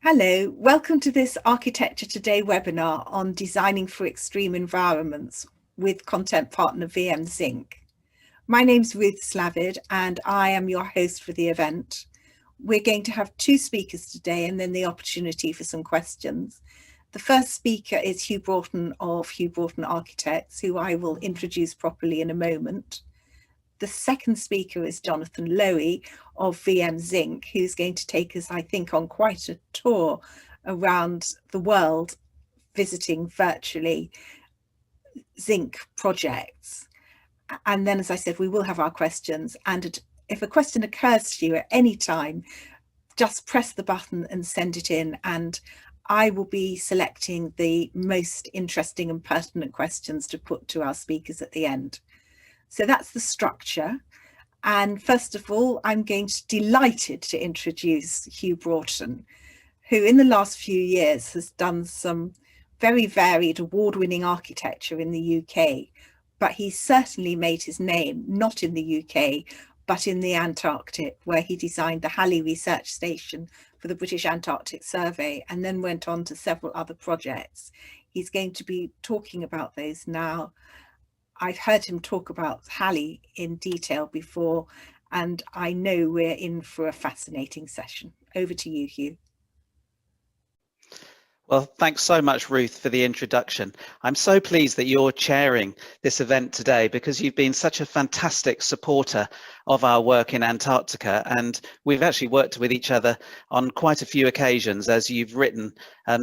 Hello, welcome to this Architecture Today webinar on designing for extreme environments with content partner VMZINC. My name's Ruth Slavid and I am your host for the event. We're going to have two speakers today and then the opportunity for some questions. The first speaker is Hugh Broughton of Hugh Broughton Architects, who I will introduce properly in a moment. The second speaker is Jonathan Lowy of VMZINC, who's going to take us, I think, on quite a tour around the world, visiting virtually zinc projects. And then, as I said, we will have our questions. And if a question occurs to you at any time, just press the button and send it in. And I will be selecting the most interesting and pertinent questions to put to our speakers at the end. So that's the structure. And first of all, I'm delighted to introduce Hugh Broughton, who in the last few years has done some very varied award-winning architecture in the UK, but he certainly made his name not in the UK, but in the Antarctic, where he designed the Halley Research Station for the British Antarctic Survey and then went on to several other projects. He's going to be talking about those now. I've heard him talk about Halley in detail before, and I know we're in for a fascinating session. Over to you, Hugh. Well, thanks so much, Ruth, for the introduction. I'm so pleased that you're chairing this event today because you've been such a fantastic supporter of our work in Antarctica, and we've actually worked with each other on quite a few occasions as you've written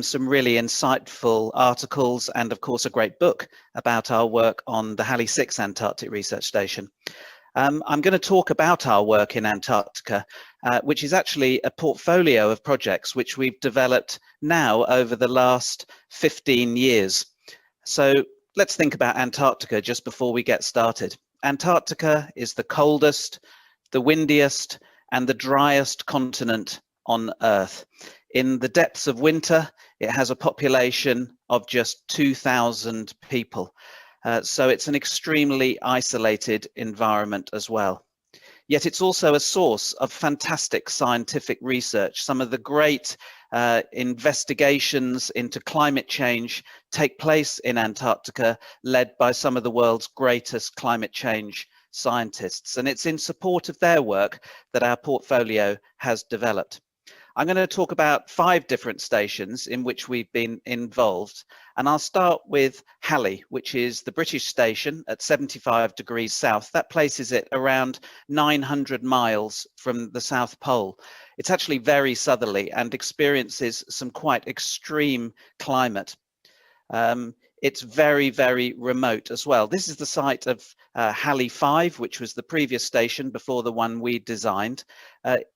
some really insightful articles and, of course, a great book about our work on the Halley 6 Antarctic Research Station. I'm going to talk about our work in Antarctica, which is actually a portfolio of projects which we've developed now over the last 15 years. So let's think about Antarctica just before we get started. Antarctica is the coldest, the windiest, and the driest continent on Earth. In the depths of winter, it has a population of just 2,000 people. So it's an extremely isolated environment as well. Yet it's also a source of fantastic scientific research. Some of the great investigations into climate change take place in Antarctica, led by some of the world's greatest climate change scientists. And it's in support of their work that our portfolio has developed. I'm going to talk about 5 different stations in which we've been involved, and I'll start with Halley, which is the British station at 75 degrees south. That places it around 900 miles from the South Pole. It's actually very southerly and experiences some quite extreme climate. It's very, very remote as well. This is the site of Halley 5, which was the previous station before the one we designed.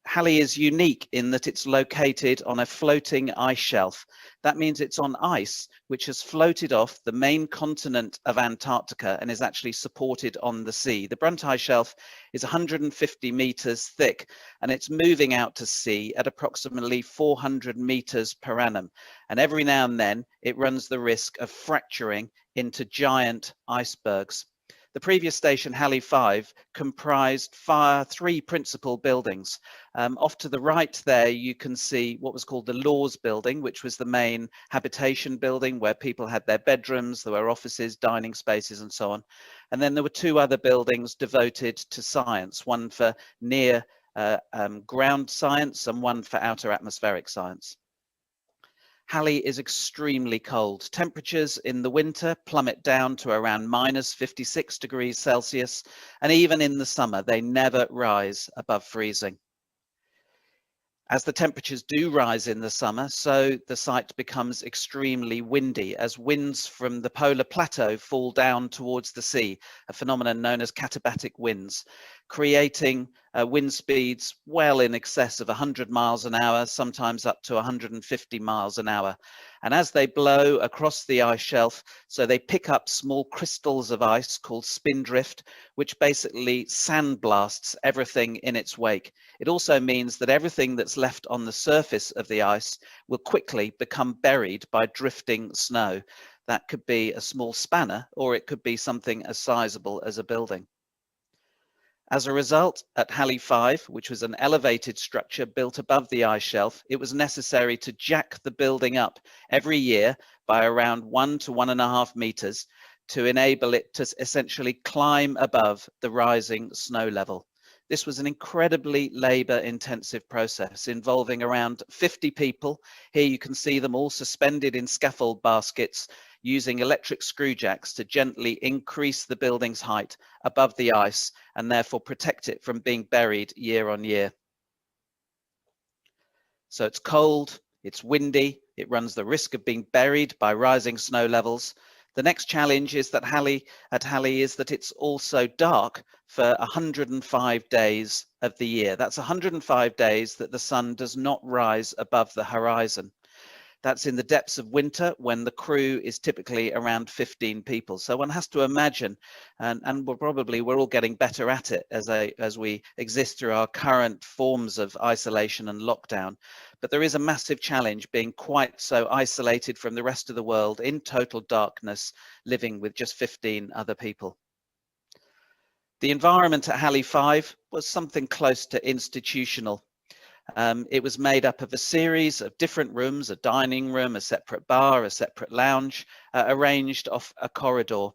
Halley is unique in that it's located on a floating ice shelf. That means it's on ice, which has floated off the main continent of Antarctica and is actually supported on the sea. The Brunt Ice Shelf is 150 meters thick, and it's moving out to sea at approximately 400 meters per annum. And every now and then, it runs the risk of fracturing into giant icebergs. The previous station, Halley 5, comprised 3 principal buildings. Off to the right there, you can see what was called the Laws building, which was the main habitation building where people had their bedrooms, there were offices, dining spaces, and so on. And then there were 2 other buildings devoted to science, one for near ground science and one for outer atmospheric science. Halley is extremely cold. Temperatures in the winter plummet down to around minus 56 degrees Celsius, and even in the summer, they never rise above freezing. As the temperatures do rise in the summer, so the site becomes extremely windy as winds from the polar plateau fall down towards the sea, a phenomenon known as katabatic winds, creating wind speeds well in excess of 100 miles an hour, sometimes up to 150 miles an hour. And as they blow across the ice shelf, so they pick up small crystals of ice called spindrift, which basically sandblasts everything in its wake. It also means that everything that's left on the surface of the ice will quickly become buried by drifting snow. That could be a small spanner, or it could be something as sizable as a building. As a result, at Halley 5, which was an elevated structure built above the ice shelf, it was necessary to jack the building up every year by around 1 to 1.5 meters to enable it to essentially climb above the rising snow level. This was an incredibly labor-intensive process involving around 50 people. Here you can see them all suspended in scaffold baskets using electric screw jacks to gently increase the building's height above the ice and therefore protect it from being buried year on year. So it's cold, it's windy, it runs the risk of being buried by rising snow levels. The next challenge is that at Halley is that it's also dark for 105 days of the year. That's 105 days that the sun does not rise above the horizon. That's in the depths of winter when the crew is typically around 15 people. So one has to imagine, and we're all getting better at it as we exist through our current forms of isolation and lockdown. But there is a massive challenge being quite so isolated from the rest of the world in total darkness, living with just 15 other people. The environment at Halley 5 was something close to institutional. It was made up of a series of different rooms, a dining room, a separate bar, a separate lounge, arranged off a corridor.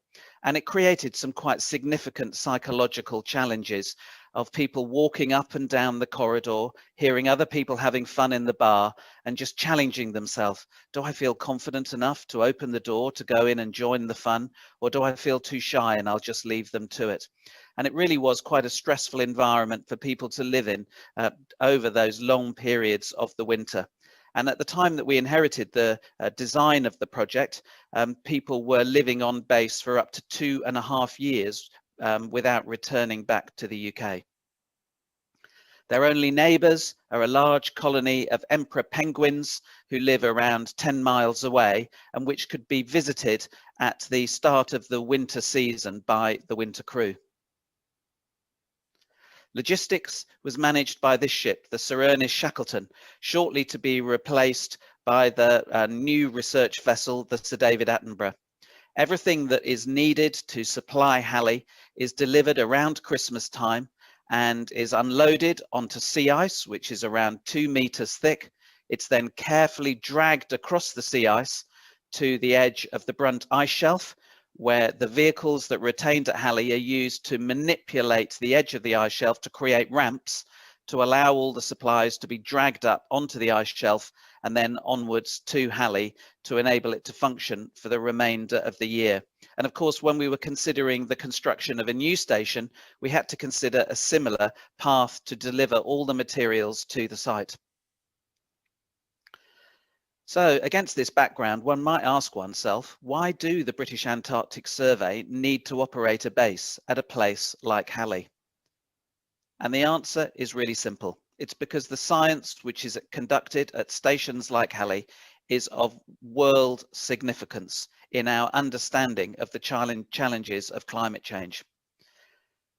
And it created some quite significant psychological challenges of people walking up and down the corridor, hearing other people having fun in the bar and just challenging themselves. Do I feel confident enough to open the door to go in and join the fun? Or do I feel too shy and I'll just leave them to it? And it really was quite a stressful environment for people to live in over those long periods of the winter. And at the time that we inherited the design of the project, people were living on base for up to 2.5 years without returning back to the UK. Their only neighbours are a large colony of emperor penguins who live around 10 miles away and which could be visited at the start of the winter season by the winter crew. Logistics was managed by this ship, the Sir Ernest Shackleton, shortly to be replaced by the new research vessel, the Sir David Attenborough. Everything that is needed to supply Halley is delivered around Christmas time and is unloaded onto sea ice, which is around 2 meters thick. It's then carefully dragged across the sea ice to the edge of the Brunt ice shelf, where the vehicles that were retained at Halley are used to manipulate the edge of the ice shelf to create ramps to allow all the supplies to be dragged up onto the ice shelf and then onwards to Halley to enable it to function for the remainder of the year. And of course, when we were considering the construction of a new station, we had to consider a similar path to deliver all the materials to the site. So against this background, one might ask oneself, why do the British Antarctic Survey need to operate a base at a place like Halley? And the answer is really simple. It's because the science which is conducted at stations like Halley is of world significance in our understanding of the challenges of climate change.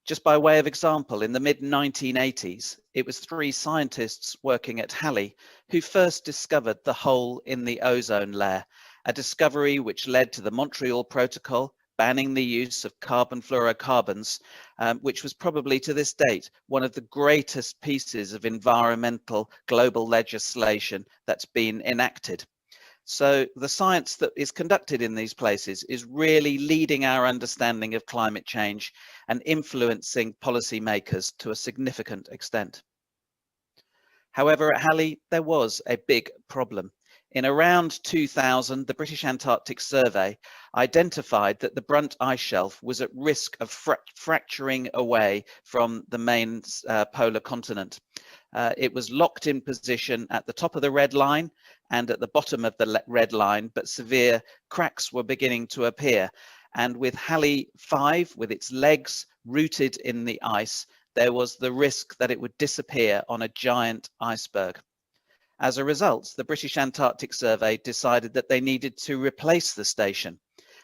Just by way of example, in the mid-1980s, it was 3 scientists working at Halley who first discovered the hole in the ozone layer, a discovery which led to the Montreal Protocol banning the use of carbon fluorocarbons, which was probably to this date one of the greatest pieces of environmental global legislation that's been enacted. So the science that is conducted in these places is really leading our understanding of climate change and influencing policymakers to a significant extent. However, at Halley, there was a big problem. In around 2000, the British Antarctic Survey identified that the Brunt ice shelf was at risk of fracturing away from the main polar continent. It was locked in position at the top of the red line and at the bottom of the red line, but severe cracks were beginning to appear. And with Halley 5, with its legs rooted in the ice, there was the risk that it would disappear on a giant iceberg. As a result, the British Antarctic Survey decided that they needed to replace the station.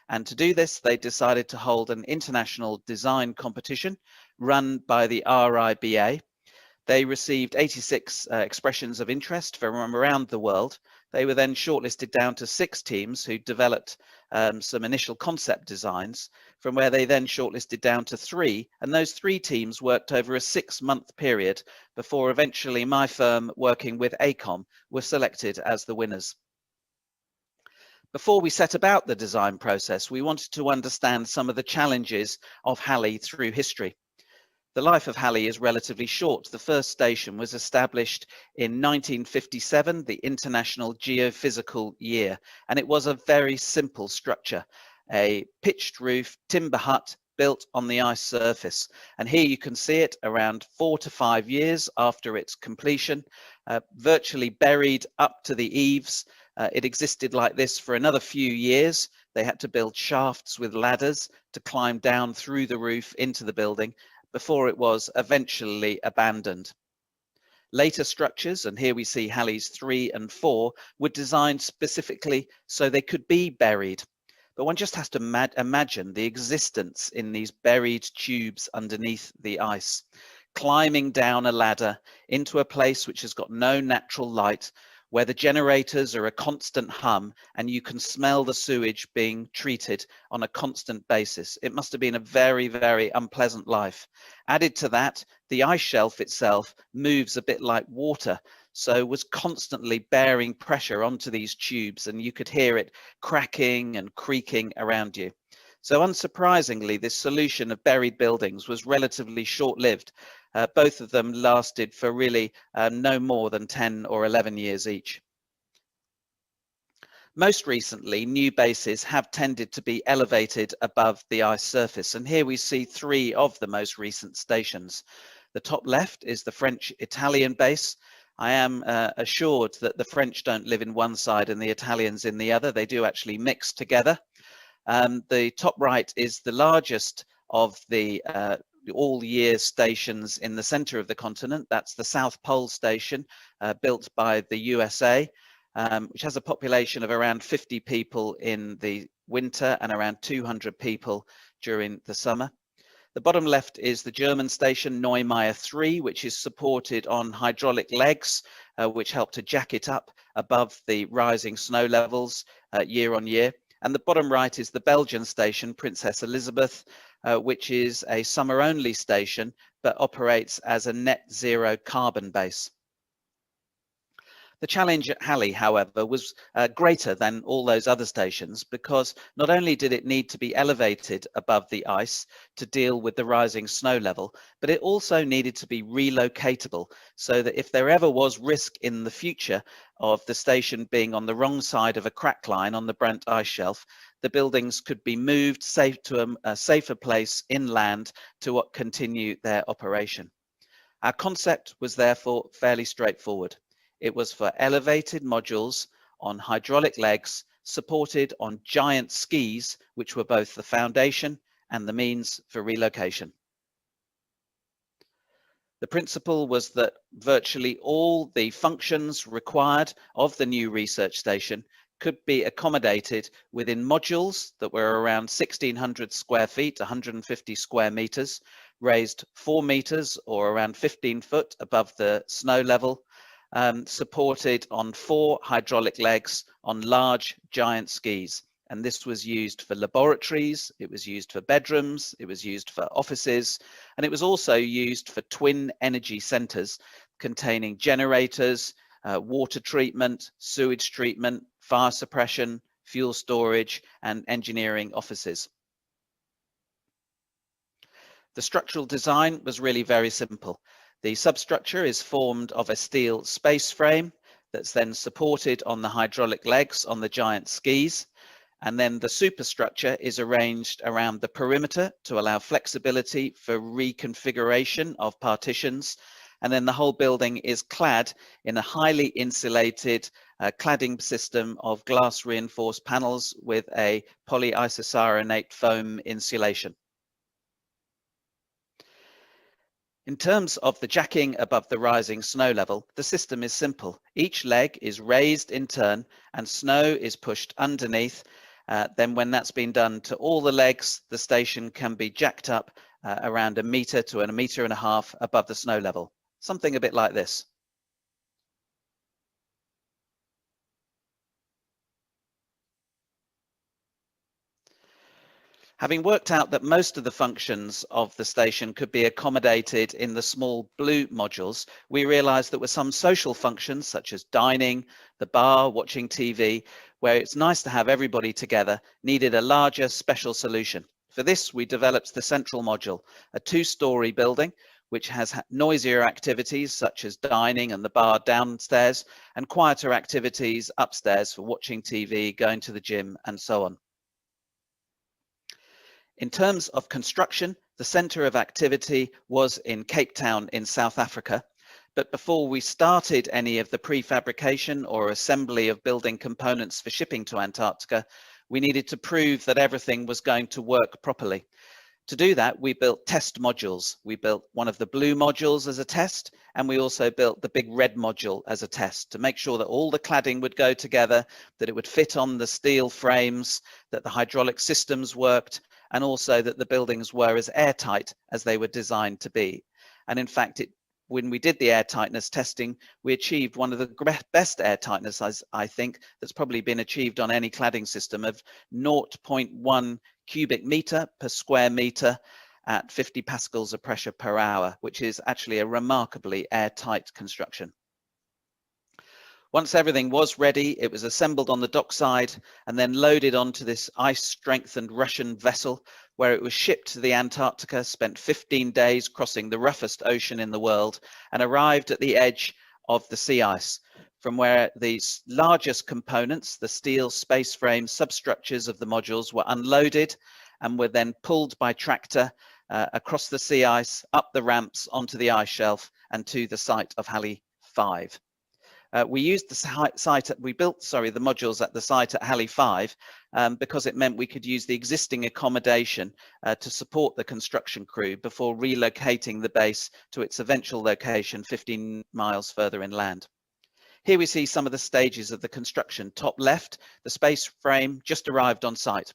And to do this, they decided to hold an international design competition run by the RIBA. They received 86 expressions of interest from around the world. They were then shortlisted down to 6 teams who developed some initial concept designs, from where they then shortlisted down to 3, and those 3 teams worked over a 6-month period before eventually my firm, working with AECOM, were selected as the winners. Before we set about the design process, we wanted to understand some of the challenges of Halley through history. The life of Halley is relatively short. The first station was established in 1957, the International Geophysical Year, and it was a very simple structure, a pitched roof timber hut built on the ice surface. And here you can see it around 4 to 5 years after its completion, virtually buried up to the eaves. It existed like this for another few years. They had to build shafts with ladders to climb down through the roof into the building before it was eventually abandoned. Later structures, and here we see Halley's 3 and 4, were designed specifically so they could be buried. But one just has to imagine the existence in these buried tubes underneath the ice, climbing down a ladder into a place which has got no natural light, where the generators are a constant hum and you can smell the sewage being treated on a constant basis. It must have been a very, very unpleasant life. Added to that, the ice shelf itself moves a bit like water, so was constantly bearing pressure onto these tubes, and you could hear it cracking and creaking around you. So unsurprisingly, this solution of buried buildings was relatively short-lived. Both of them lasted for really no more than 10 or 11 years each. Most recently, new bases have tended to be elevated above the ice surface, and here we see 3 of the most recent stations. The top left is the French-Italian base. I am assured that the French don't live in one side and the Italians in the other. They do actually mix together. The top right is the largest of the all-year stations in the center of the continent. That's the South Pole Station, built by the USA, which has a population of around 50 people in the winter and around 200 people during the summer. The bottom left is the German station Neumayer 3, which is supported on hydraulic legs, which help to jack it up above the rising snow levels year on year. And the bottom right is the Belgian station, Princess Elizabeth, which is a summer-only station, but operates as a net zero carbon base. The challenge at Halley, however, was greater than all those other stations, because not only did it need to be elevated above the ice to deal with the rising snow level, but it also needed to be relocatable, so that if there ever was risk in the future of the station being on the wrong side of a crack line on the Brent ice shelf, the buildings could be moved safe to a safer place inland to continue their operation. Our concept was therefore fairly straightforward. It was for elevated modules on hydraulic legs supported on giant skis, which were both the foundation and the means for relocation. The principle was that virtually all the functions required of the new research station could be accommodated within modules that were around 1,600 square feet, 150 square meters, raised 4 meters or around 15 foot above the snow level, supported on 4 hydraulic legs on large giant skis. And this was used for laboratories, it was used for bedrooms, it was used for offices, and it was also used for twin energy centers containing generators, water treatment, sewage treatment, fire suppression, fuel storage, and engineering offices. The structural design was really very simple. The substructure is formed of a steel space frame that's then supported on the hydraulic legs on the giant skis. And then the superstructure is arranged around the perimeter to allow flexibility for reconfiguration of partitions. And then the whole building is clad in a highly insulated cladding system of glass reinforced panels with a polyisocyanated foam insulation. In terms of the jacking above the rising snow level, the system is simple. Each leg is raised in turn and snow is pushed underneath. Then when that's been done to all the legs, the station can be jacked up around 1 meter to 1.5 meters above the snow level. Something a bit like this. Having worked out that most of the functions of the station could be accommodated in the small blue modules, we realized there were some social functions such as dining, the bar, watching TV, where it's nice to have everybody together, needed a larger special solution. For this, we developed the central module, a 2-story building which has noisier activities such as dining and the bar downstairs, and quieter activities upstairs for watching TV, going to the gym, and so on. In terms of construction, the centre of activity was in Cape Town in South Africa, but before we started any of the prefabrication or assembly of building components for shipping to Antarctica, we needed to prove that everything was going to work properly. To do that, we built test modules. We built one of the blue modules as a test, and we also built the big red module as a test to make sure that all the cladding would go together, that it would fit on the steel frames, that the hydraulic systems worked, and also that the buildings were as airtight as they were designed to be. And in fact, when we did the airtightness testing, we achieved one of the best airtightness, I think, that's probably been achieved on any cladding system of 0.1 cubic meter per square meter at 50 pascals of pressure per hour, which is actually a remarkably airtight construction. Once everything was ready, it was assembled on the dockside and then loaded onto this ice-strengthened Russian vessel, where it was shipped to the Antarctica, spent 15 days crossing the roughest ocean in the world, and arrived at the edge of the sea ice, from where these largest components, the steel space frame substructures of the modules, were unloaded and were then pulled by tractor across the sea ice, up the ramps onto the ice shelf and to the site of Halley 5. We used the the modules at the site at Halley 5 because it meant we could use the existing accommodation to support the construction crew before relocating the base to its eventual location 15 miles further inland. Here we see some of the stages of the construction. Top left, the space frame just arrived on site.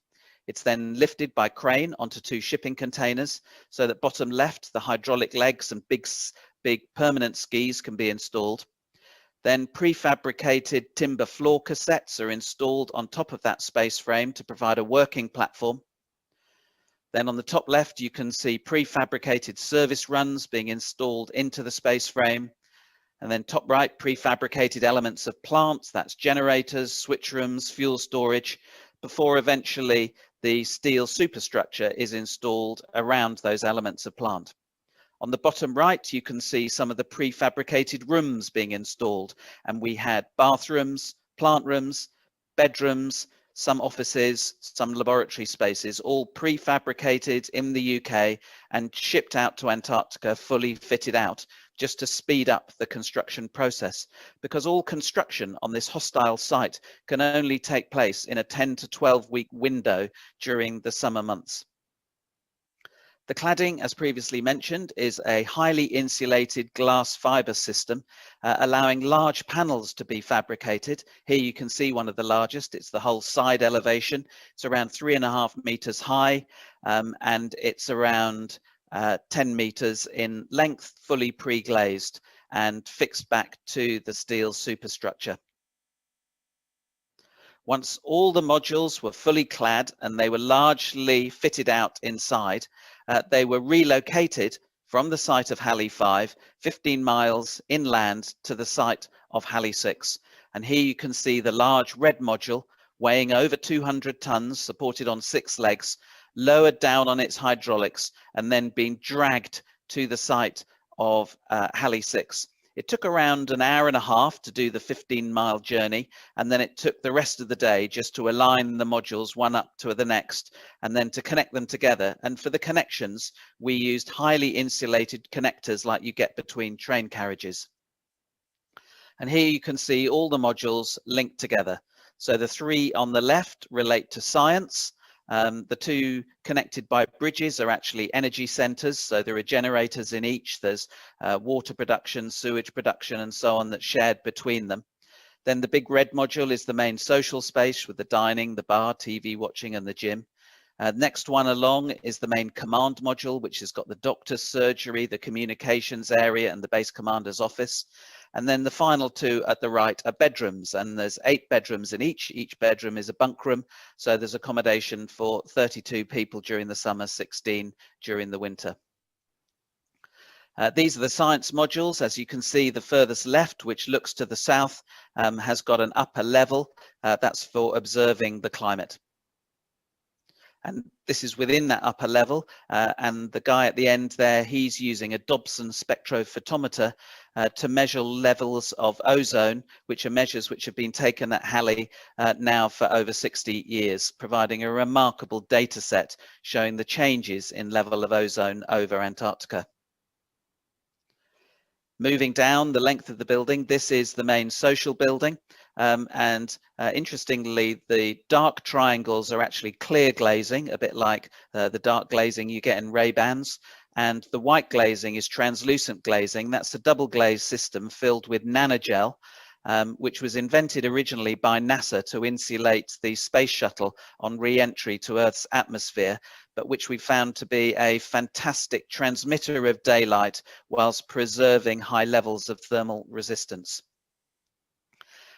It's then lifted by crane onto 2 shipping containers, so that bottom left, the hydraulic legs and big permanent skis can be installed. Then prefabricated timber floor cassettes are installed on top of that space frame to provide a working platform. Then on the top left, you can see prefabricated service runs being installed into the space frame. And then top right, prefabricated elements of plants, that's generators, switch rooms, fuel storage, before eventually the steel superstructure is installed around those elements of plant. On the bottom right, you can see some of the prefabricated rooms being installed, and we had bathrooms, plant rooms, bedrooms, some offices, some laboratory spaces, all prefabricated in the UK and shipped out to Antarctica fully fitted out, just to speed up the construction process, because all construction on this hostile site can only take place in a 10 to 12 week window during the summer months. The cladding, as previously mentioned, is a highly insulated glass fiber system, allowing large panels to be fabricated. Here you can see one of the largest. It's the whole side elevation. It's around 3.5 meters high, and it's around 10 meters in length, fully pre-glazed and fixed back to the steel superstructure. Once all the modules were fully clad and they were largely fitted out inside, they were relocated from the site of Halley 5, 15 miles inland to the site of Halley 6. And here you can see the large red module weighing over 200 tons, supported on 6 legs, lowered down on its hydraulics and then being dragged to the site of Halley 6. It took around an hour and a half to do the 15-mile journey, and then it took the rest of the day just to align the modules one up to the next, and then to connect them together. And for the connections, we used highly insulated connectors like you get between train carriages. And here you can see all the modules linked together. So the 3 on the left relate to science. The 2 connected by bridges are actually energy centers. So there are generators in each. There's water production, sewage production, and so on that's shared between them. Then the big red module is the main social space with the dining, the bar, TV watching, and the gym. Next one along is the main command module, which has got the doctor's surgery, the communications area, and the base commander's office. And then the final two at the right are bedrooms, and there's 8 bedrooms in each. Each bedroom is a bunk room, so there's accommodation for 32 people during the summer, 16 during the winter. These are the science modules. As you can see, the furthest left, which looks to the south, has got an upper level. That's for observing the climate. And this is within that upper level, and the guy at the end there, he's using a Dobson spectrophotometer to measure levels of ozone, which are measures which have been taken at Halley now for over 60 years, providing a remarkable data set showing the changes in level of ozone over Antarctica. Moving down the length of the building, this is the main social building. Interestingly, the dark triangles are actually clear glazing, a bit like the dark glazing you get in Ray-Bans. And the white glazing is translucent glazing. That's a double glaze system filled with nanogel, which was invented originally by NASA to insulate the space shuttle on re-entry to Earth's atmosphere, but which we found to be a fantastic transmitter of daylight whilst preserving high levels of thermal resistance.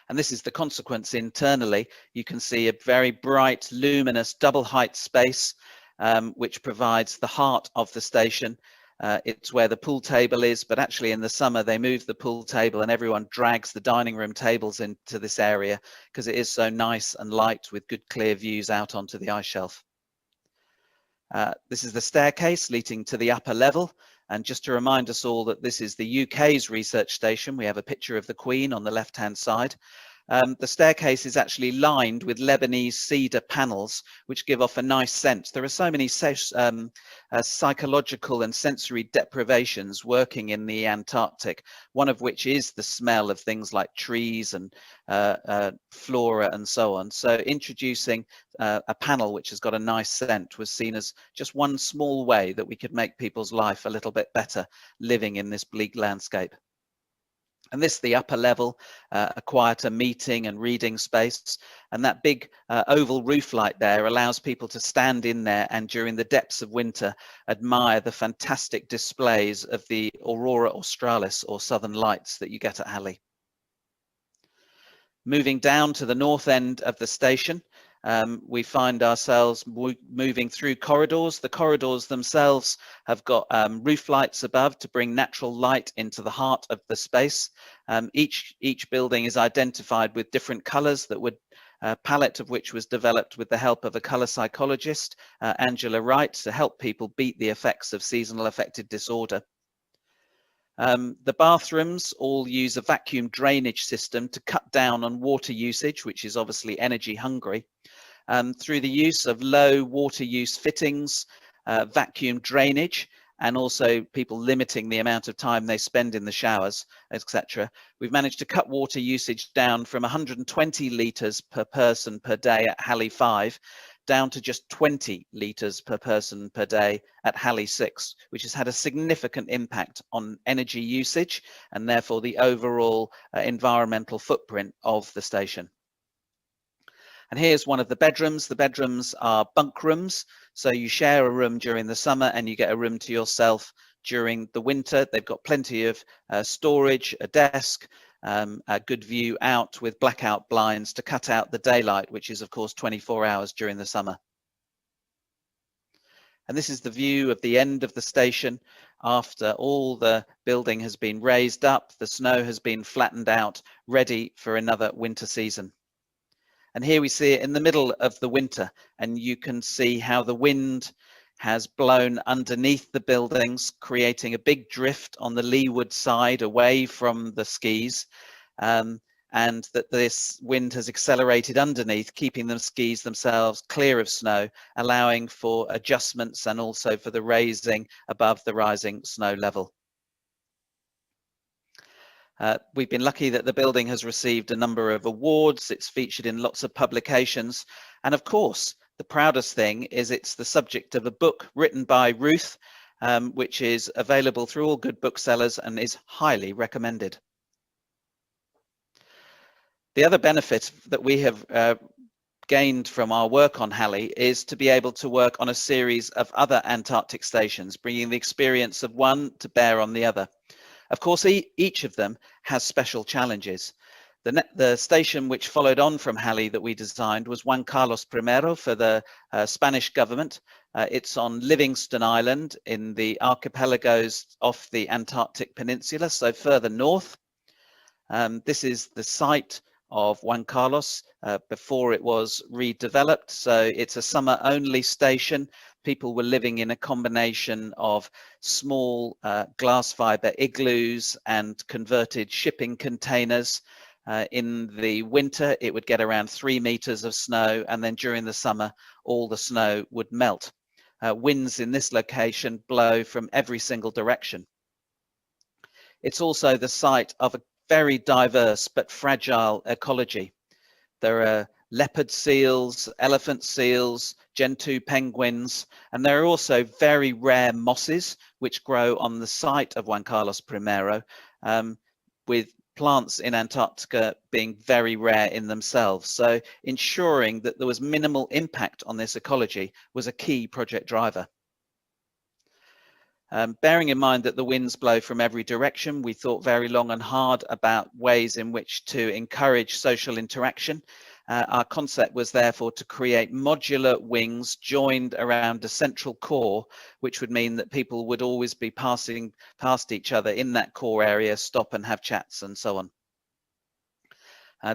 And this is the consequence internally. You can see a very bright, luminous, double height space, which provides the heart of the station. It's where the pool table is, but actually in the summer they move the pool table and everyone drags the dining room tables into this area because it is so nice and light with good clear views out onto the ice shelf. This is the staircase leading to the upper level. And just to remind us all that this is the UK's research station, we have a picture of the Queen on the left-hand side. The staircase is actually lined with Lebanese cedar panels, which give off a nice scent. There are so many psychological and sensory deprivations working in the Antarctic, one of which is the smell of things like trees and flora and so on. So introducing a panel which has got a nice scent was seen as just one small way that we could make people's life a little bit better living in this bleak landscape. And this, the upper level, a quieter meeting and reading space. And that big oval roof light there allows people to stand in there and during the depths of winter, admire the fantastic displays of the Aurora Australis or Southern Lights that you get at Halley. Moving down to the north end of the station, we find ourselves moving through corridors. The corridors themselves have got roof lights above to bring natural light into the heart of the space. Each building is identified with different colors that would palette of which was developed with the help of a color psychologist, Angela Wright, to help people beat the effects of seasonal affective disorder. The bathrooms all use a vacuum drainage system to cut down on water usage, which is obviously energy hungry, through the use of low water use fittings, vacuum drainage, and also people limiting the amount of time they spend in the showers, etc. We've managed to cut water usage down from 120 litres per person per day at Halley 5 down to just 20 litres per person per day at Halley 6, which has had a significant impact on energy usage and therefore the overall environmental footprint of the station. And here's one of the bedrooms. The bedrooms are bunk rooms, so you share a room during the summer and you get a room to yourself during the winter. They've got plenty of storage, a desk, a good view out with blackout blinds to cut out the daylight, which is of course 24 hours during the summer. And this is the view of the end of the station after all the building has been raised up, the snow has been flattened out, ready for another winter season. And here we see it in the middle of the winter, and you can see how the wind has blown underneath the buildings, creating a big drift on the leeward side away from the skis, and that this wind has accelerated underneath, keeping the skis themselves clear of snow, allowing for adjustments and also for the raising above the rising snow level. We've been lucky that the building has received a number of awards. It's featured in lots of publications. And of course, the proudest thing is it's the subject of a book written by Ruth, which is available through all good booksellers and is highly recommended. The other benefit that we have gained from our work on Halley is to be able to work on a series of other Antarctic stations, bringing the experience of one to bear on the other. Of course, each of them has special challenges. The station which followed on from Halley that we designed was Juan Carlos I for the Spanish government. It's on Livingston Island in the archipelagos off the Antarctic Peninsula, so further north. This is the site of Juan Carlos before it was redeveloped. So it's a summer only station. People were living in a combination of small glass fiber igloos and converted shipping containers. In the winter, it would get around 3 meters of snow, and then during the summer, all the snow would melt. Winds in this location blow from every single direction. It's also the site of a very diverse but fragile ecology. There are leopard seals, elephant seals, gentoo penguins, and there are also very rare mosses which grow on the site of Juan Carlos I, with plants in Antarctica being very rare in themselves. So ensuring that there was minimal impact on this ecology was a key project driver. Bearing in mind that the winds blow from every direction, we thought very long and hard about ways in which to encourage social interaction. Our concept was therefore to create modular wings joined around a central core, which would mean that people would always be passing past each other in that core area, stop and have chats and so on.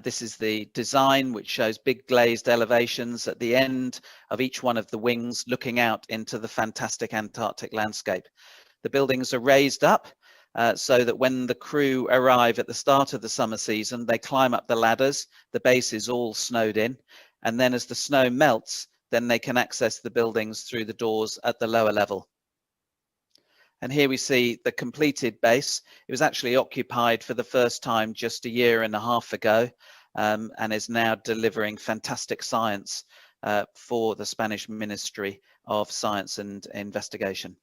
This is the design, which shows big glazed elevations at the end of each one of the wings looking out into the fantastic Antarctic landscape. The buildings are raised up so that when the crew arrive at the start of the summer season, they climb up the ladders, the base is all snowed in, and then as the snow melts, then they can access the buildings through the doors at the lower level. And here we see the completed base. It was actually occupied for the first time just a year and a half ago, and is now delivering fantastic science for the Spanish Ministry of Science and Investigation.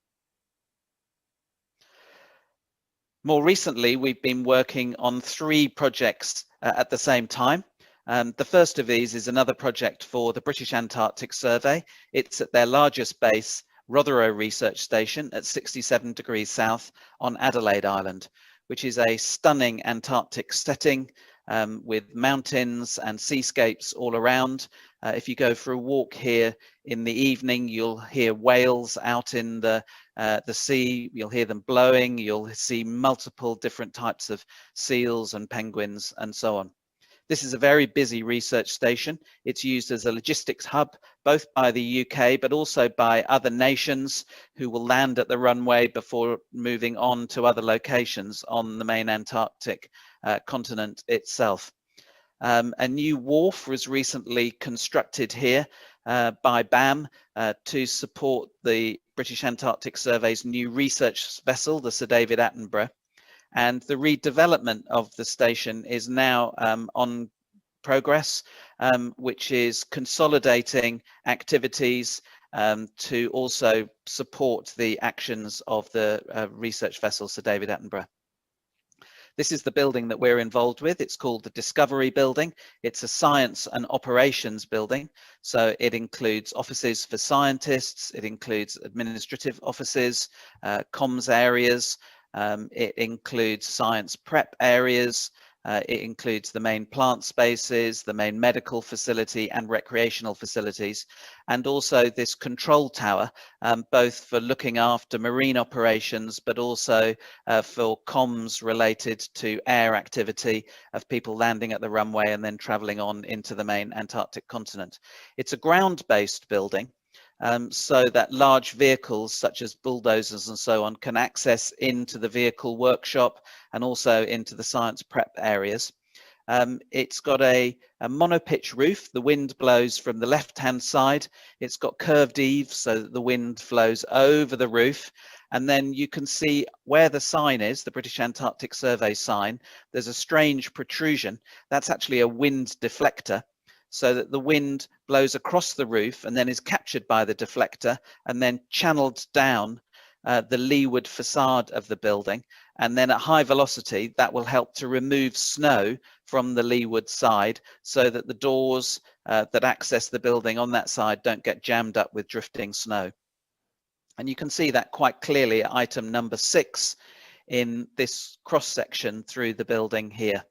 More recently, we've been working on 3 projects at the same time. The first of these is another project for the British Antarctic Survey. It's at their largest base, Rothero Research Station at 67 degrees south on Adelaide Island, which is a stunning Antarctic setting with mountains and seascapes all around. If you go for a walk here in the evening, you'll hear whales out in the sea, you'll hear them blowing, you'll see multiple different types of seals and penguins and so on. This is a very busy research station. It's used as a logistics hub, both by the UK, but also by other nations who will land at the runway before moving on to other locations on the main Antarctic continent itself. A new wharf was recently constructed here by BAM to support the British Antarctic Survey's new research vessel, the Sir David Attenborough. And the redevelopment of the station is now on progress, which is consolidating activities to also support the actions of the research vessel Sir David Attenborough. This is the building that we're involved with. It's called the Discovery Building. It's a science and operations building. So it includes offices for scientists, it includes administrative offices, comms areas, it includes science prep areas, it includes the main plant spaces, the main medical facility and recreational facilities, and also this control tower, both for looking after marine operations, but also for comms related to air activity of people landing at the runway and then traveling on into the main Antarctic continent. It's a ground-based building, so that large vehicles such as bulldozers and so on can access into the vehicle workshop and also into the science prep areas. It's got a monopitch roof. The wind blows from the left-hand side. It's got curved eaves so that the wind flows over the roof. And then you can see where the sign is, the British Antarctic Survey sign. There's a strange protrusion. That's actually a wind deflector, so that the wind blows across the roof and then is captured by the deflector and then channeled down the leeward facade of the building, and then at high velocity that will help to remove snow from the leeward side so that the doors that access the building on that side don't get jammed up with drifting snow. And you can see that quite clearly at item number 6 in this cross section through the building here.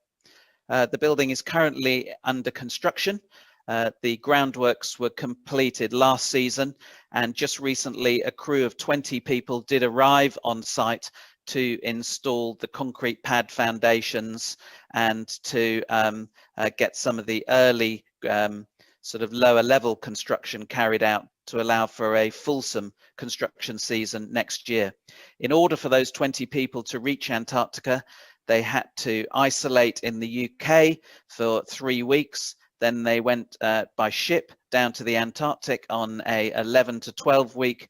The building is currently under construction. The groundworks were completed last season, and just recently a crew of 20 people did arrive on site to install the concrete pad foundations and to get some of the early sort of lower level construction carried out to allow for a fulsome construction season next year. In order for those 20 people to reach Antarctica, they had to isolate in the UK for 3 weeks. Then they went by ship down to the Antarctic on a 11 to 12 week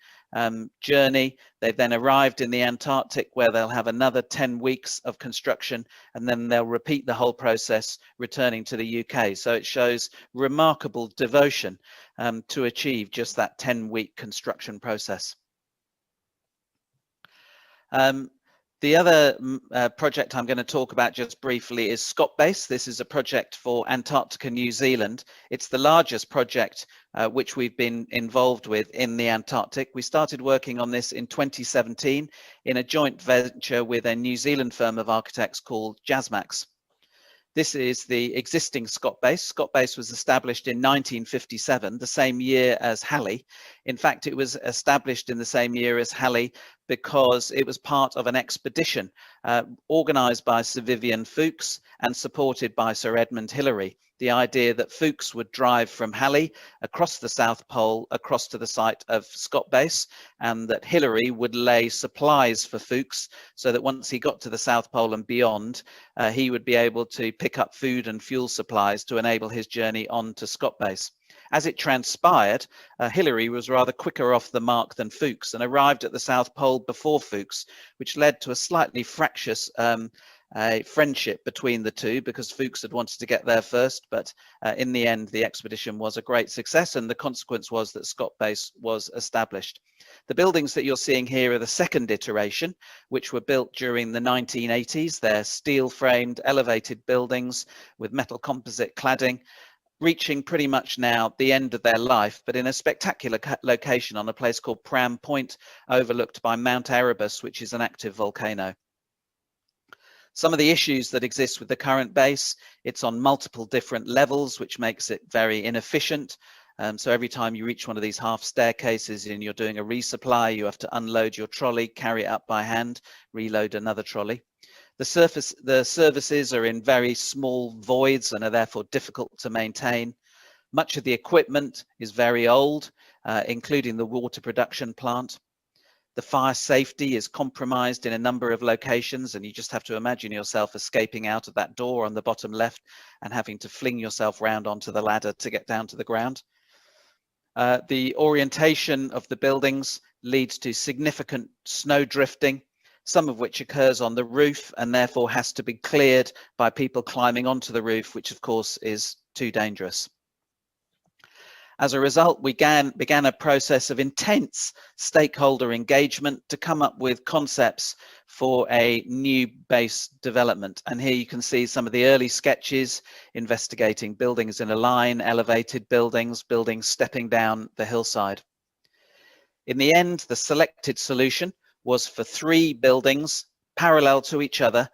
journey. They then arrived in the Antarctic, where they'll have another 10 weeks of construction, and then they'll repeat the whole process returning to the UK. So it shows remarkable devotion to achieve just that 10-week construction process. The other project I'm going to talk about just briefly is Scott Base. This is a project for Antarctica, New Zealand. It's the largest project which we've been involved with in the Antarctic. We started working on this in 2017 in a joint venture with a New Zealand firm of architects called Jasmax. This is the existing Scott Base. Scott Base was established in 1957, the same year as Halley. In fact, it was established in the same year as Halley because it was part of an expedition organised by Sir Vivian Fuchs and supported by Sir Edmund Hillary. The idea that Fuchs would drive from Halley across the South Pole, across to the site of Scott Base, and that Hillary would lay supplies for Fuchs so that once he got to the South Pole and beyond, he would be able to pick up food and fuel supplies to enable his journey on to Scott Base. As it transpired, Hillary was rather quicker off the mark than Fuchs and arrived at the South Pole before Fuchs, which led to a slightly fractious friendship between the two, because Fuchs had wanted to get there first, but in the end the expedition was a great success, and the consequence was that Scott Base was established. The buildings that you're seeing here are the second iteration, which were built during the 1980s. They're steel framed elevated buildings with metal composite cladding, reaching pretty much now the end of their life, but in a spectacular location on a place called Pram Point, overlooked by Mount Erebus, which is an active volcano. Some of the issues that exist with the current base: it's on multiple different levels, which makes it very inefficient. So every time you reach one of these half staircases and you're doing a resupply, you have to unload your trolley, carry it up by hand, reload another trolley. The services are in very small voids and are therefore difficult to maintain. Much of the equipment is very old, including the water production plant. The fire safety is compromised in a number of locations, and you just have to imagine yourself escaping out of that door on the bottom left and having to fling yourself round onto the ladder to get down to the ground. The orientation of the buildings leads to significant snow drifting, some of which occurs on the roof and therefore has to be cleared by people climbing onto the roof, which of course is too dangerous. As a result, we began a process of intense stakeholder engagement to come up with concepts for a new base development. And here you can see some of the early sketches investigating buildings in a line, elevated buildings, buildings stepping down the hillside. In the end, the selected solution was for 3 buildings parallel to each other,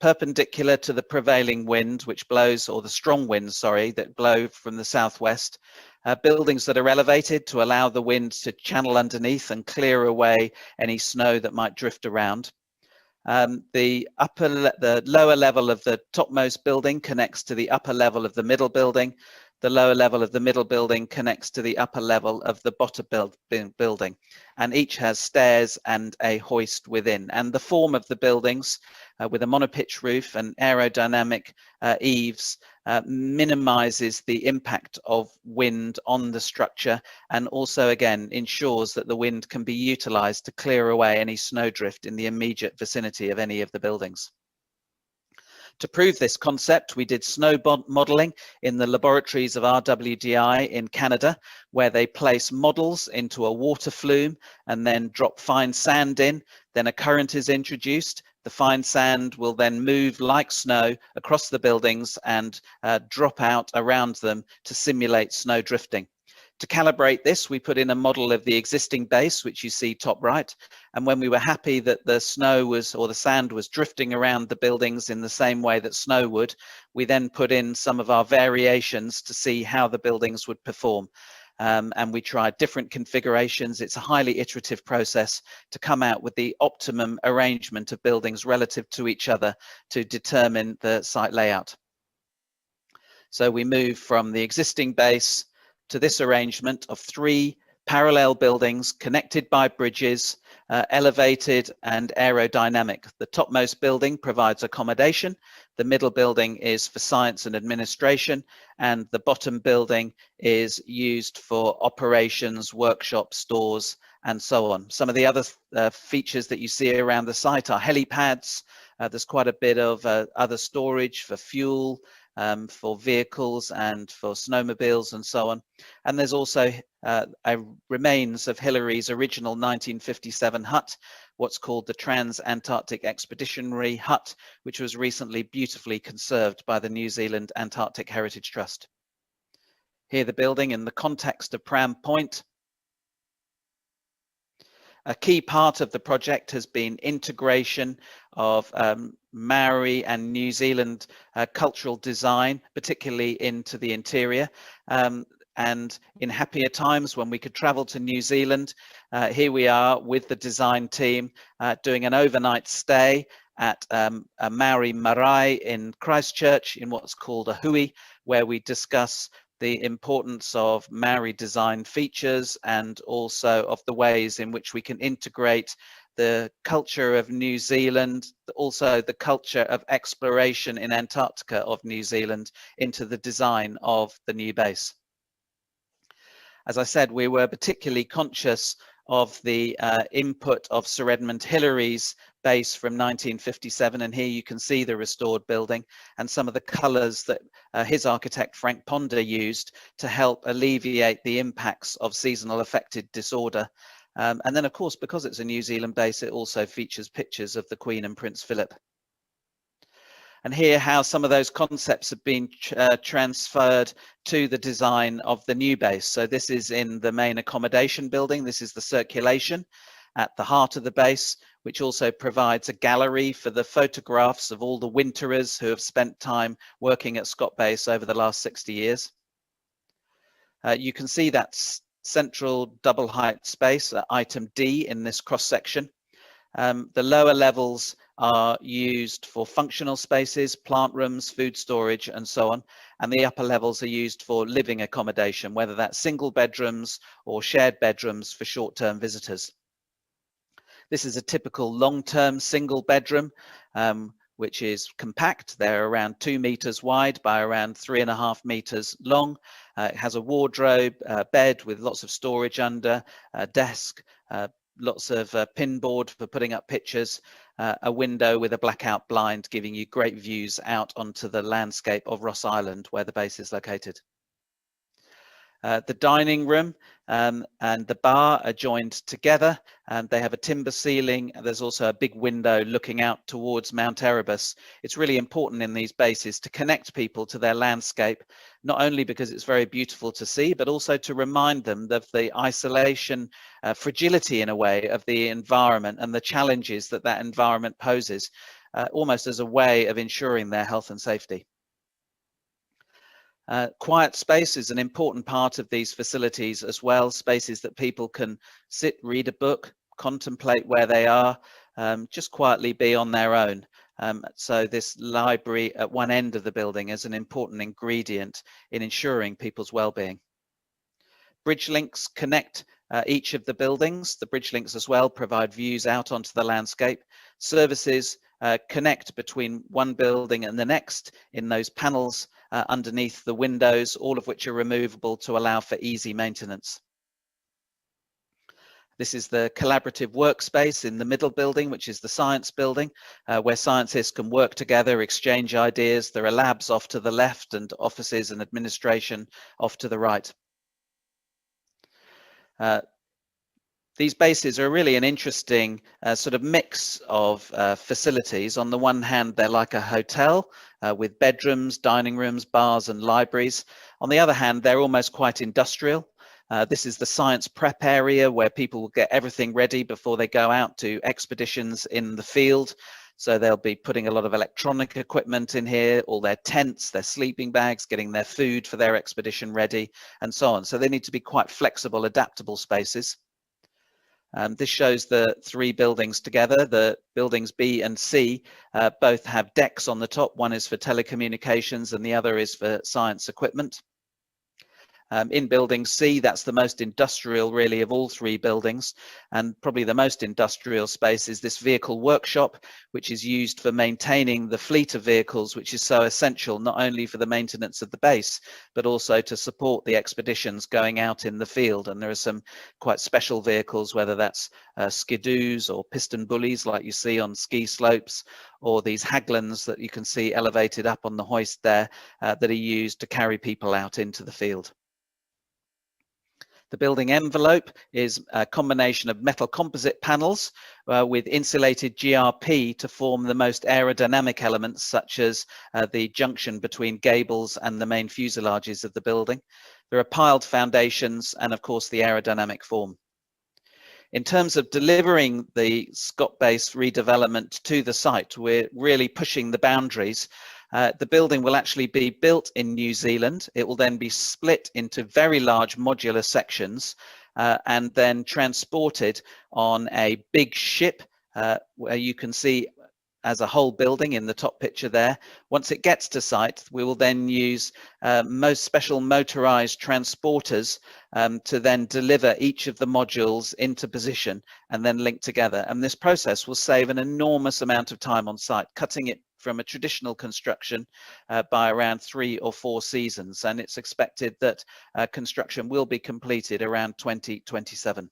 perpendicular to the prevailing wind, which blows, or the strong winds, sorry, that blow from the southwest. Buildings that are elevated to allow the wind to channel underneath and clear away any snow that might drift around. The lower level of the topmost building connects to the upper level of the middle building. The lower level of the middle building connects to the upper level of the bottom building, and each has stairs and a hoist within. And the form of the buildings, with a monopitch roof and aerodynamic eaves, minimizes the impact of wind on the structure, and also again ensures that the wind can be utilized to clear away any snowdrift in the immediate vicinity of any of the buildings. To prove this concept, we did snow modelling in the laboratories of RWDI in Canada, where they place models into a water flume and then drop fine sand in. Then a current is introduced. The fine sand will then move like snow across the buildings and drop out around them to simulate snow drifting. To calibrate this, we put in a model of the existing base, which you see top right. And when we were happy that the snow was, or the sand was drifting around the buildings in the same way that snow would, we then put in some of our variations to see how the buildings would perform. And we tried different configurations. It's a highly iterative process to come out with the optimum arrangement of buildings relative to each other to determine the site layout. So we move from the existing base to this arrangement of 3 parallel buildings connected by bridges, elevated and aerodynamic. The topmost building provides accommodation, the middle building is for science and administration, and the bottom building is used for operations, workshops, stores, and so on. Some of the other features that you see around the site are helipads. There's quite a bit of other storage for fuel, for vehicles and for snowmobiles and so on. And there's also remains of Hillary's original 1957 hut, what's called the Trans-Antarctic Expeditionary Hut, which was recently beautifully conserved by the New Zealand Antarctic Heritage Trust. Here the building in the context of Pram Point. A key part of the project has been integration of Maori and New Zealand cultural design, particularly into the interior. And in happier times when we could travel to New Zealand, here we are with the design team doing an overnight stay at a Maori marae in Christchurch in what's called a hui, where we discuss the importance of Maori design features and also of the ways in which we can integrate the culture of New Zealand, also the culture of exploration in Antarctica of New Zealand into the design of the new base. As I said, we were particularly conscious of the input of Sir Edmund Hillary's base from 1957, and here you can see the restored building and some of the colours that his architect Frank Ponder used to help alleviate the impacts of seasonal affected disorder. And then of course, because it's a New Zealand base, it also features pictures of the Queen and Prince Philip. And here how some of those concepts have been transferred to the design of the new base. So this is in the main accommodation building. This is the circulation at the heart of the base, which also provides a gallery for the photographs of all the winterers who have spent time working at Scott Base over the last 60 years. You can see that central double height space, item D in this cross section. The lower levels are used for functional spaces, plant rooms, food storage, and so on. And the upper levels are used for living accommodation, whether that's single bedrooms or shared bedrooms for short-term visitors. This is a typical long-term single bedroom, which is compact. They're around 2 meters wide by around 3.5 meters long. It has a wardrobe, bed with lots of storage under, a desk, lots of pinboard for putting up pictures, a window with a blackout blind giving you great views out onto the landscape of Ross Island where the base is located. The dining room and the bar are joined together, and they have a timber ceiling. There's also a big window looking out towards Mount Erebus. It's really important in these bases to connect people to their landscape, not only because it's very beautiful to see, but also to remind them of the isolation, fragility in a way of the environment and the challenges that that environment poses, almost as a way of ensuring their health and safety. Quiet space is an important part of these facilities as well, spaces that people can sit, read a book, contemplate where they are, just quietly be on their own. So this library at one end of the building is an important ingredient in ensuring people's well-being. Bridge links connect each of the buildings. The bridge links as well provide views out onto the landscape. Services connect between one building and the next in those panels underneath the windows, all of which are removable to allow for easy maintenance. This is the collaborative workspace in the middle building, which is the science building, where scientists can work together, exchange ideas. There are labs off to the left and offices and administration off to the right. These bases are really an interesting sort of mix of facilities. On the one hand, they're like a hotel with bedrooms, dining rooms, bars and libraries. On the other hand, they're almost quite industrial. This is the science prep area where people will get everything ready before they go out to expeditions in the field. So they'll be putting a lot of electronic equipment in here, all their tents, their sleeping bags, getting their food for their expedition ready, and so on. So they need to be quite flexible, adaptable spaces. This shows the three buildings together. The buildings B and C both have decks on the top. One is for telecommunications and the other is for science equipment. In building C, that's the most industrial really of all three buildings, and probably the most industrial space is this vehicle workshop, which is used for maintaining the fleet of vehicles, which is so essential not only for the maintenance of the base but also to support the expeditions going out in the field. And there are some quite special vehicles, whether that's skidoos or piston bullies like you see on ski slopes, or these haglans that you can see elevated up on the hoist there that are used to carry people out into the field. The building envelope is a combination of metal composite panels with insulated GRP to form the most aerodynamic elements, such as the junction between gables and the main fuselages of the building. There are piled foundations and, of course, the aerodynamic form. In terms of delivering the Scott Base redevelopment to the site, we're really pushing the boundaries. The building will actually be built in New Zealand. It will then be split into very large modular sections and then transported on a big ship where you can see as a whole building in the top picture there. Once it gets to site, we will then use most special motorized transporters to then deliver each of the modules into position and then link together. And this process will save an enormous amount of time on site, cutting it from a traditional construction by around 3 or 4 seasons. And it's expected that construction will be completed around 2027.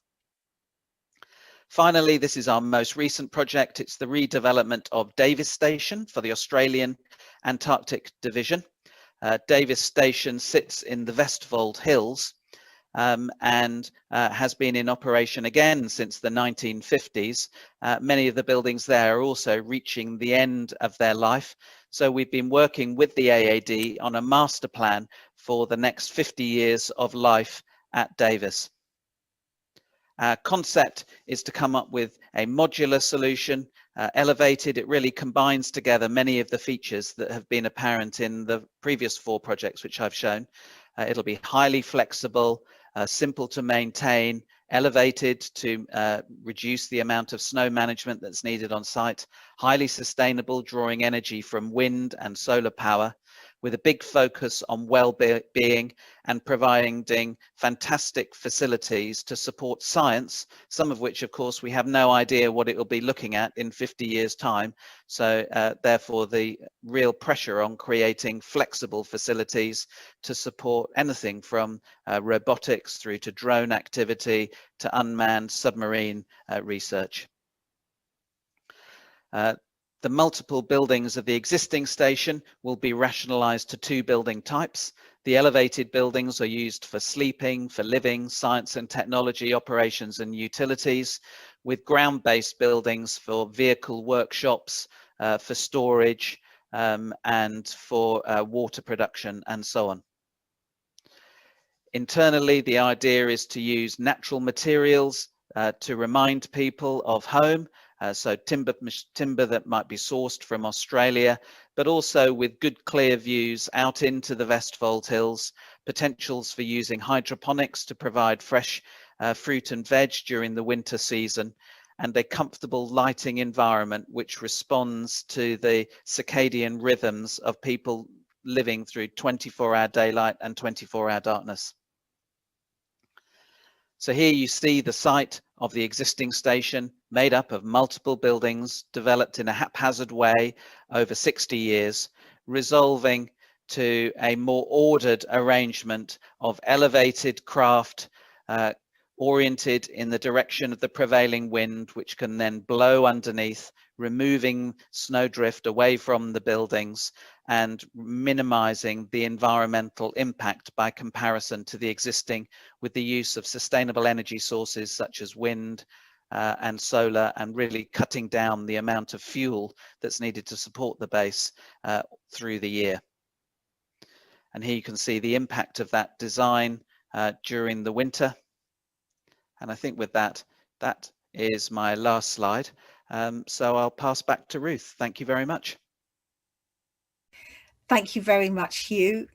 Finally, this is our most recent project. It's the redevelopment of Davis Station for the Australian Antarctic Division. Davis Station sits in the Vestfold Hills and has been in operation again since the 1950s. Many of the buildings there are also reaching the end of their life. So we've been working with the AAD on a master plan for the next 50 years of life at Davis. Our concept is to come up with a modular solution, elevated. It really combines together many of the features that have been apparent in the previous 4 projects which I've shown. It'll be highly flexible, simple to maintain, elevated to reduce the amount of snow management that's needed on site, highly sustainable, drawing energy from wind and solar power, with a big focus on well-being and providing fantastic facilities to support science, some of which, of course, we have no idea what it will be looking at in 50 years' time. So therefore, the real pressure on creating flexible facilities to support anything from robotics through to drone activity to unmanned submarine research. The multiple buildings of the existing station will be rationalized to 2 building types. The elevated buildings are used for sleeping, for living, science and technology operations and utilities, with ground-based buildings for vehicle workshops, for storage and for water production and so on. Internally, the idea is to use natural materials to remind people of home. So timber that might be sourced from Australia, but also with good clear views out into the Vestfold Hills, potentials for using hydroponics to provide fresh fruit and veg during the winter season, and a comfortable lighting environment which responds to the circadian rhythms of people living through 24-hour daylight and 24-hour darkness. So here you see the site of the existing station, made up of multiple buildings developed in a haphazard way over 60 years, resolving to a more ordered arrangement of elevated craft oriented in the direction of the prevailing wind, which can then blow underneath, removing snowdrift away from the buildings and minimizing the environmental impact by comparison to the existing, with the use of sustainable energy sources such as wind and solar, and really cutting down the amount of fuel that's needed to support the base through the year. And here you can see the impact of that design during the winter. And I think with that, that is my last slide. So I'll pass back to Ruth. Thank you very much. Thank you very much, Hugh.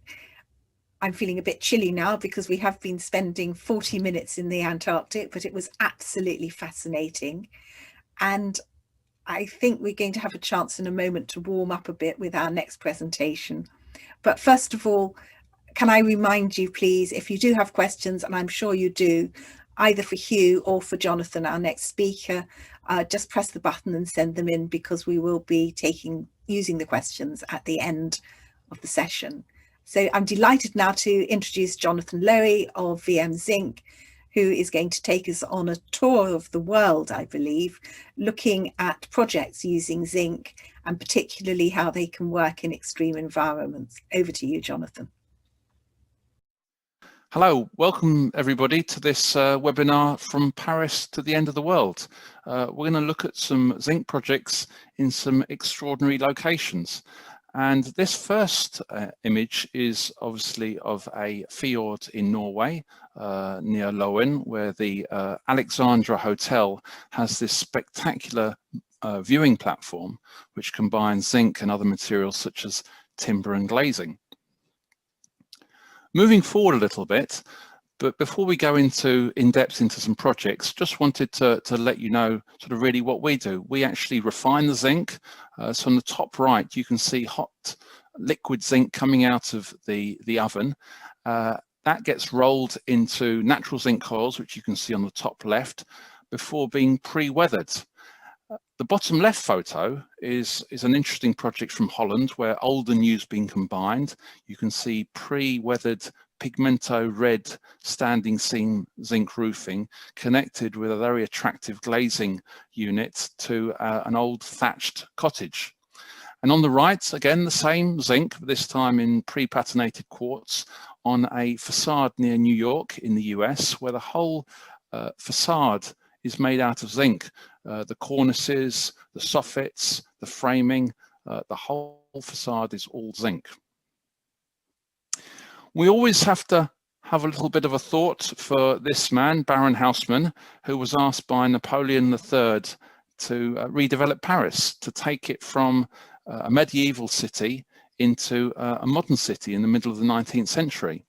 I'm feeling a bit chilly now because we have been spending 40 minutes in the Antarctic, but it was absolutely fascinating. And I think we're going to have a chance in a moment to warm up a bit with our next presentation. But first of all, can I remind you, please, if you do have questions, and I'm sure you do, either for Hugh or for Jonathan, our next speaker, just press the button and send them in, because we will be using the questions at the end of the session. So I'm delighted now to introduce Jonathan Lowy of VMZINC, who is going to take us on a tour of the world, I believe, looking at projects using zinc and particularly how they can work in extreme environments. Over to you, Jonathan. Hello, welcome everybody to this webinar from Paris to the end of the world. We're going to look at some zinc projects in some extraordinary locations. And this first image is obviously of a fjord in Norway, near Loen, where the Alexandra Hotel has this spectacular viewing platform, which combines zinc and other materials such as timber and glazing. Moving forward a little bit, but before we go in depth into some projects, just wanted to let you know sort of really what we do. We actually refine the zinc. So on the top right, you can see hot liquid zinc coming out of the oven. That gets rolled into natural zinc coils, which you can see on the top left, before being pre-weathered. The bottom left photo is an interesting project from Holland, where old and new's been combined. You can see pre-weathered pigmento red standing seam zinc roofing connected with a very attractive glazing unit to an old thatched cottage. And on the right, again, the same zinc, but this time in pre-patinated quartz on a facade near New York in the US, where the whole facade is made out of zinc. The cornices, the soffits, the framing, the whole facade is all zinc. We always have to have a little bit of a thought for this man, Baron Haussmann, who was asked by Napoleon III to redevelop Paris, to take it from a medieval city into a modern city in the middle of the 19th century.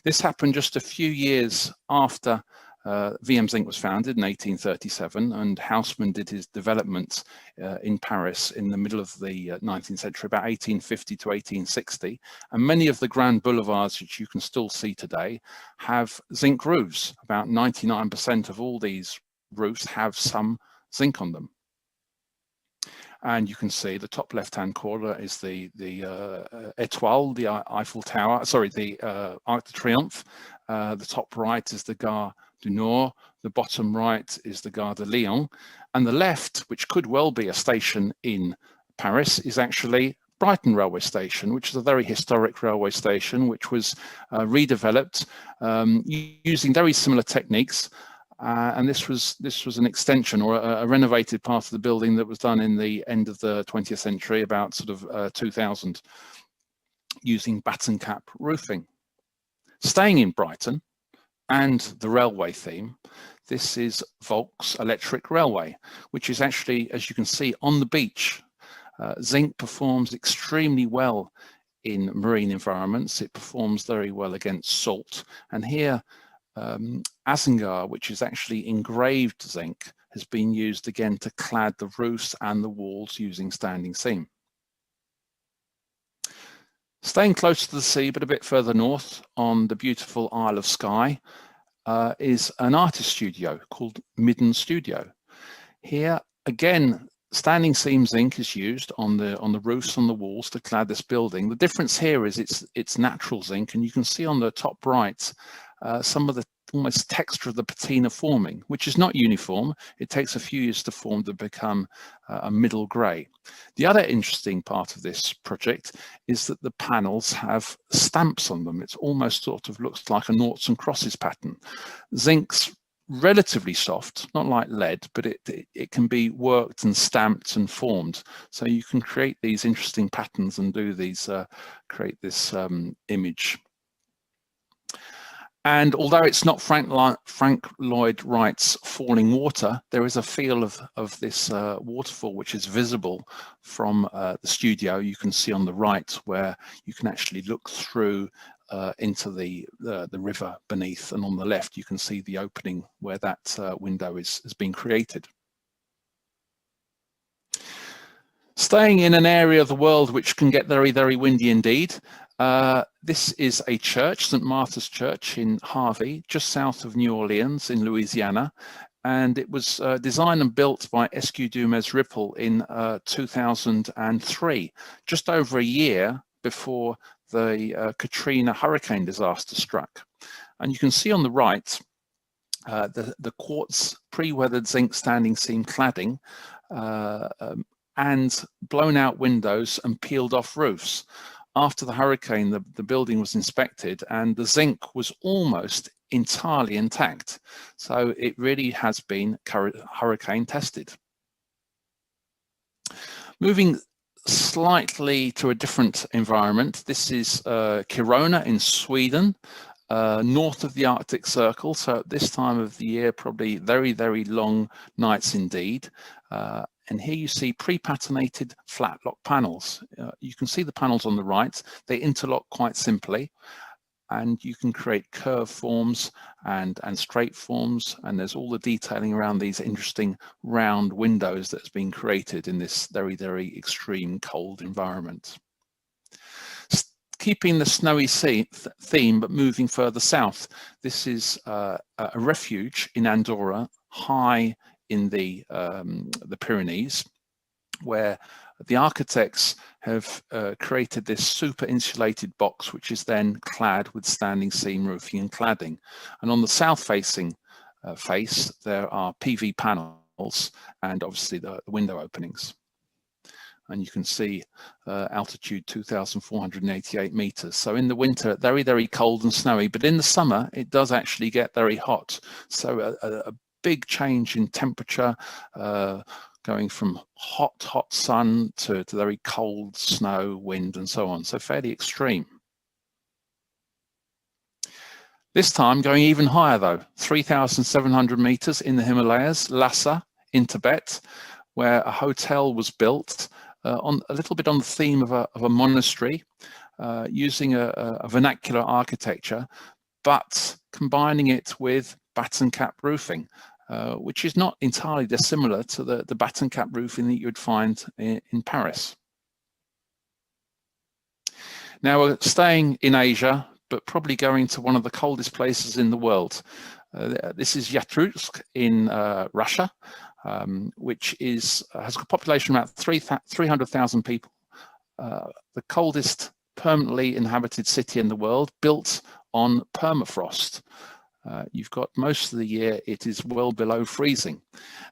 This happened just a few years after VMZINC was founded in 1837, and Haussmann did his development in Paris in the middle of the 19th century, about 1850 to 1860. And many of the grand boulevards, which you can still see today, have zinc roofs. About 99% of all these roofs have some zinc on them. And you can see the top left-hand corner is the Étoile, the Eiffel Tower, sorry, the Arc de Triomphe. The top right is the Gare du Nord, the bottom right is the Gare de Lyon, and the left, which could well be a station in Paris, is actually Brighton railway station, which is a very historic railway station, which was redeveloped using very similar techniques. And this was an extension or a renovated part of the building that was done in the end of the 20th century, about sort of 2000, using batten cap roofing. Staying in Brighton and the railway theme, this is Volks Electric Railway, which is actually, as you can see, on the beach. Zinc performs extremely well in marine environments. It performs very well against salt. And here, Azingar, which is actually engraved zinc, has been used again to clad the roofs and the walls using standing seam. Staying close to the sea, but a bit further north on the beautiful Isle of Skye, is an artist studio called Midden Studio. Here, again, standing seam zinc is used on the roofs, on the walls to clad this building. The difference here is it's natural zinc, and you can see on the top right some of the almost texture of the patina forming, which is not uniform. It takes a few years to form to become a middle grey. The other interesting part of this project is that the panels have stamps on them. It's almost sort of looks like a noughts and crosses pattern. Zinc's relatively soft, not like lead, but it can be worked and stamped and formed. So you can create these interesting patterns and do these, create this image. And although it's not Frank Lloyd Wright's Falling Water, there is a feel of this waterfall which is visible from the studio. You can see on the right where you can actually look through into the river beneath, and on the left you can see the opening where that window has been created. Staying in an area of the world which can get very, very windy indeed, this is a church, St. Martha's Church in Harvey, just south of New Orleans in Louisiana, and it was designed and built by Eskew Dumez Ripple in 2003, just over a year before the Katrina hurricane disaster struck. And you can see on the right the quartz pre-weathered zinc standing seam cladding and blown out windows and peeled off roofs. After the hurricane, the building was inspected and the zinc was almost entirely intact. So it really has been hurricane tested. Moving slightly to a different environment, this is Kiruna in Sweden, north of the Arctic Circle. So at this time of the year, probably very, very long nights indeed. And here you see pre-patinated flat lock panels. You can see the panels on the right. They interlock quite simply, and you can create curve forms and straight forms. And there's all the detailing around these interesting round windows that's been created in this very, very extreme cold environment. Keeping the snowy theme, but moving further south, this is a refuge in Andorra, high in the Pyrenees, where the architects have created this super insulated box, which is then clad with standing seam roofing and cladding. And on the south facing face, there are PV panels and obviously the window openings. And you can see altitude 2,488 meters. So in the winter, very, very cold and snowy, but in the summer, it does actually get very hot. So a big change in temperature, going from hot sun to very cold snow, wind, and so on. So fairly extreme. This time going even higher though, 3,700 meters in the Himalayas, Lhasa in Tibet, where a hotel was built on a little bit on the theme of a monastery, using a vernacular architecture, but combining it with batten cap roofing, which is not entirely dissimilar to the batten cap roofing that you would find in Paris. Now we're staying in Asia, but probably going to one of the coldest places in the world. This is Yakutsk in Russia, which has a population of about 300,000 people. The coldest permanently inhabited city in the world, built on permafrost. You've got most of the year it is well below freezing.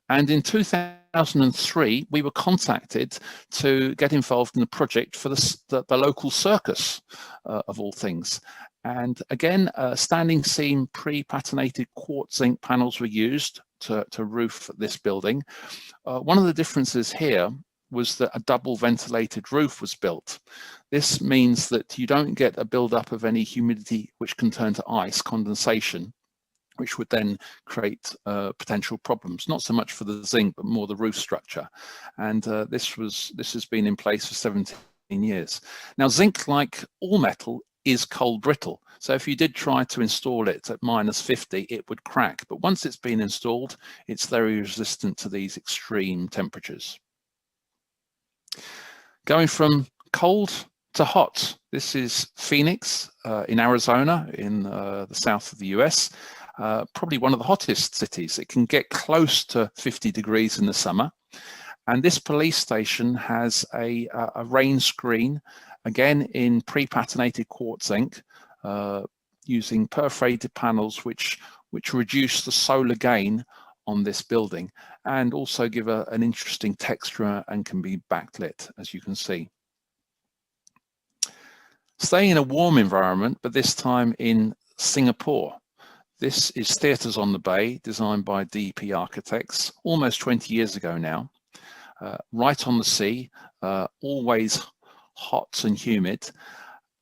And in 2003, we were contacted to get involved in the project for the local circus, of all things. And again, standing seam pre-patinated quartz zinc panels were used to roof this building. One of the differences here was that a double ventilated roof was built. This means that you don't get a buildup of any humidity which can turn to ice, condensation, which would then create potential problems, not so much for the zinc, but more the roof structure. And this has been in place for 17 years. Now, zinc, like all metal, is cold brittle. So if you did try to install it at -50, it would crack. But once it's been installed, it's very resistant to these extreme temperatures. Going from cold to hot, this is Phoenix in Arizona, in the south of the US. Probably one of the hottest cities. It can get close to 50 degrees in the summer. And this police station has a rain screen, again in pre-patinated quartz zinc. using perforated panels which reduce the solar gain on this building and also give an interesting texture and can be backlit, as you can see. Staying in a warm environment, but this time in Singapore. This is Theatres on the Bay, designed by DEP Architects almost 20 years ago now. Right on the sea, always hot and humid.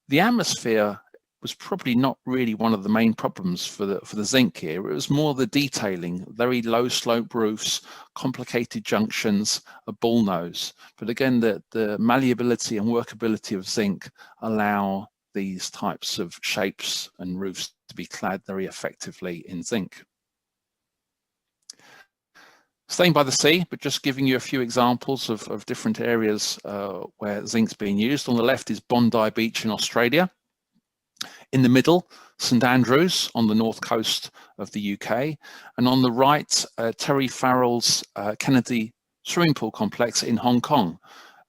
The atmosphere was probably not really one of the main problems for the zinc here. It was more the detailing, very low slope roofs, complicated junctions, a bull nose. But again, the malleability and workability of zinc allow these types of shapes and roofs to be clad very effectively in zinc. Staying by the sea, but just giving you a few examples of different areas where zinc's being used. On the left is Bondi Beach in Australia. In the middle, St Andrews on the north coast of the UK. And on the right, Terry Farrell's Kennedy swimming pool complex in Hong Kong.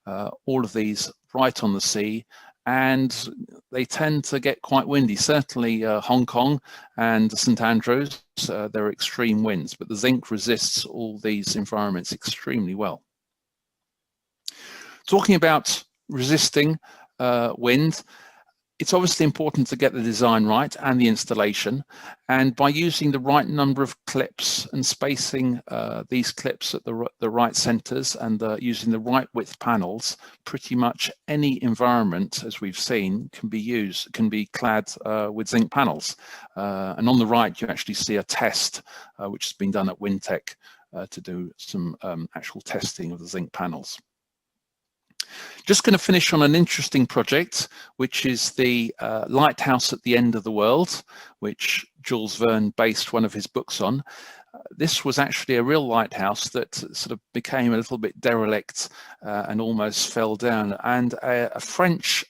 All of these right on the sea, and they tend to get quite windy. Certainly Hong Kong and St Andrews, there are extreme winds, but the zinc resists all these environments extremely well. Talking about resisting wind, it's obviously important to get the design right and the installation, and by using the right number of clips and spacing these clips at the right centers and using the right width panels, pretty much any environment, as we've seen, can be clad with zinc panels. And on the right, you actually see a test which has been done at Wintec to do some actual testing of the zinc panels. Just going to finish on an interesting project, which is the lighthouse at the end of the world, which Jules Verne based one of his books on. This was actually a real lighthouse that sort of became a little bit derelict and almost fell down. And a French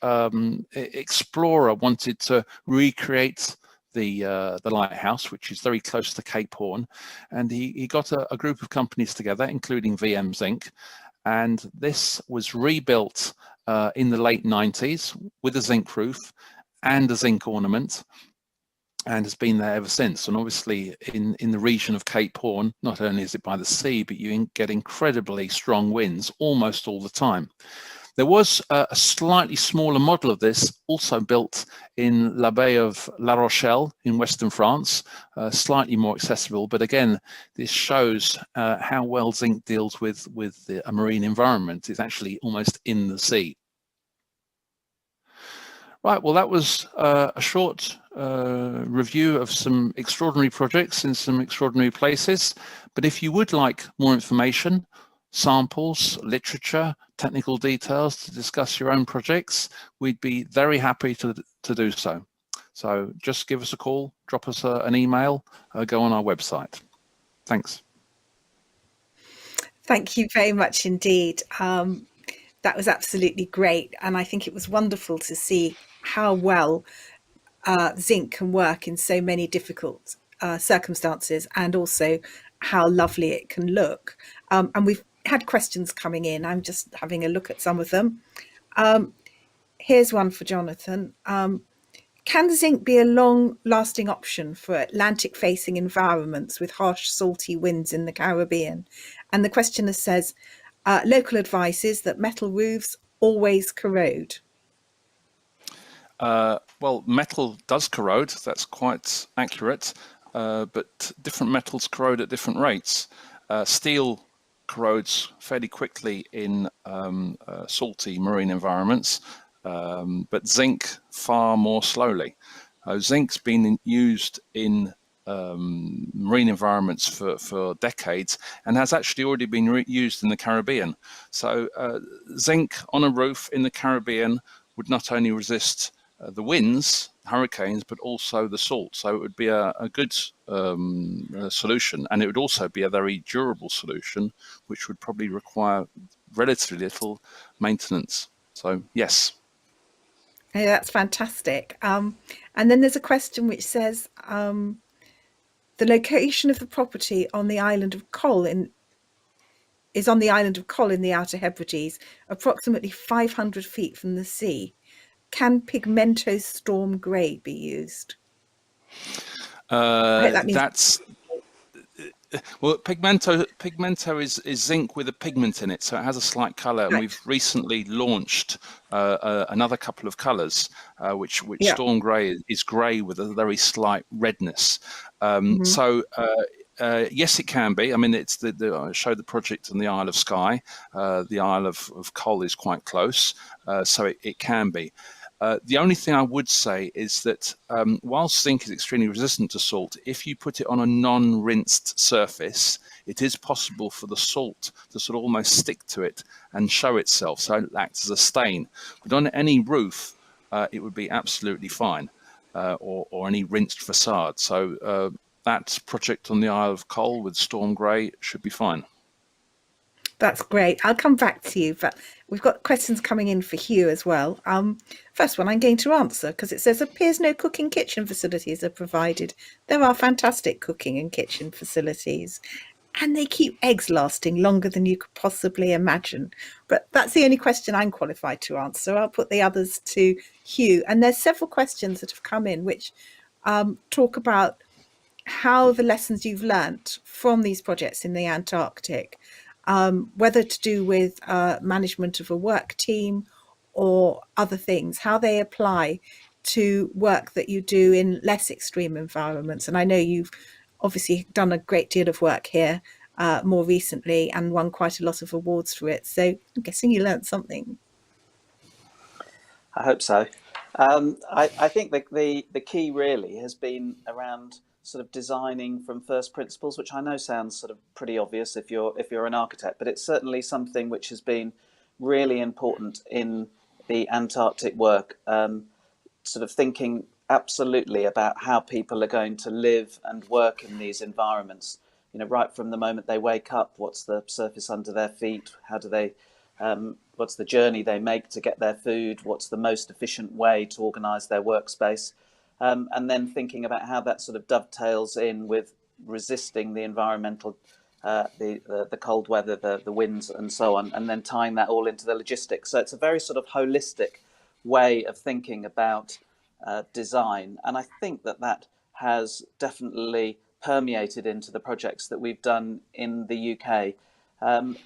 explorer wanted to recreate the lighthouse, which is very close to Cape Horn. And he got a group of companies together, including VMZINC. And this was rebuilt in the late 90s with a zinc roof and a zinc ornament, and has been there ever since. And obviously in the region of Cape Horn, not only is it by the sea, but you get incredibly strong winds almost all the time. There was a slightly smaller model of this also built in La Baie of La Rochelle in Western France, slightly more accessible. But again, this shows how well zinc deals with a marine environment. It's actually almost in the sea. Right, well, that was a short review of some extraordinary projects in some extraordinary places. But if you would like more information, samples, literature, technical details to discuss your own projects, we'd be very happy to do so. So just give us a call, drop us an email, go on our website. Thanks. Thank you very much indeed. That was absolutely great. And I think it was wonderful to see how well zinc can work in so many difficult circumstances, and also how lovely it can look. And we've had questions coming in. I'm just having a look at some of them. Here's one for Jonathan. Can zinc be a long-lasting option for Atlantic-facing environments with harsh, salty winds in the Caribbean? And the questioner says, local advice is that metal roofs always corrode. Well, metal does corrode, that's quite accurate, but different metals corrode at different rates. Steel corrodes fairly quickly in salty marine environments, but zinc far more slowly. Zinc's been used in marine environments for decades and has actually already been used in the Caribbean. So zinc on a roof in the Caribbean would not only resist the winds, hurricanes, but also the salt. So it would be a good solution, and it would also be a very durable solution, which would probably require relatively little maintenance. So yes. Yeah, that's fantastic. And then there's a question which says, the location of the property on the island of Col is on the island of Col in the Outer Hebrides, approximately 500 feet from the sea. Can pigmento storm grey be used? I hope that means That's well, pigmento is zinc with a pigment in it, so it has a slight color, and right. we've recently launched another couple of colors, which Yeah. storm grey is grey with a very slight redness. Mhm. So yes, it can be. I mean, it's I showed the project on the Isle of Skye. The Isle of Col is quite close, so it can be. The only thing I would say is that whilst zinc is extremely resistant to salt, if you put it on a non-rinsed surface, it is possible for the salt to sort of almost stick to it and show itself, so it acts as a stain. But on any roof, it would be absolutely fine, or any rinsed facade. So that project on the Isle of Col with storm grey should be fine. That's great. I'll come back to you, but we've got questions coming in for Hugh as well. First one I'm going to answer because it says, appears no cooking kitchen facilities are provided. There are fantastic cooking and kitchen facilities, and they keep eggs lasting longer than you could possibly imagine. But that's the only question I'm qualified to answer. I'll put the others to Hugh. And there's several questions that have come in which talk about how the lessons you've learnt from these projects in the Antarctic, whether to do with management of a work team or other things, how they apply to work that you do in less extreme environments. And I know you've obviously done a great deal of work here more recently and won quite a lot of awards for it. So I'm guessing you learnt something. I hope so. I think the key really has been around sort of designing from first principles, which I know sounds sort of pretty obvious if you're an architect, but it's certainly something which has been really important in the Antarctic work. Sort of thinking absolutely about how people are going to live and work in these environments. You know, right from the moment they wake up, what's the surface under their feet? How do they what's the journey they make to get their food, what's the most efficient way to organise their workspace, and then thinking about how that sort of dovetails in with resisting the environmental, the cold weather, the winds and so on, and then tying that all into the logistics. So it's a very sort of holistic way of thinking about design, and I think that has definitely permeated into the projects that we've done in the UK.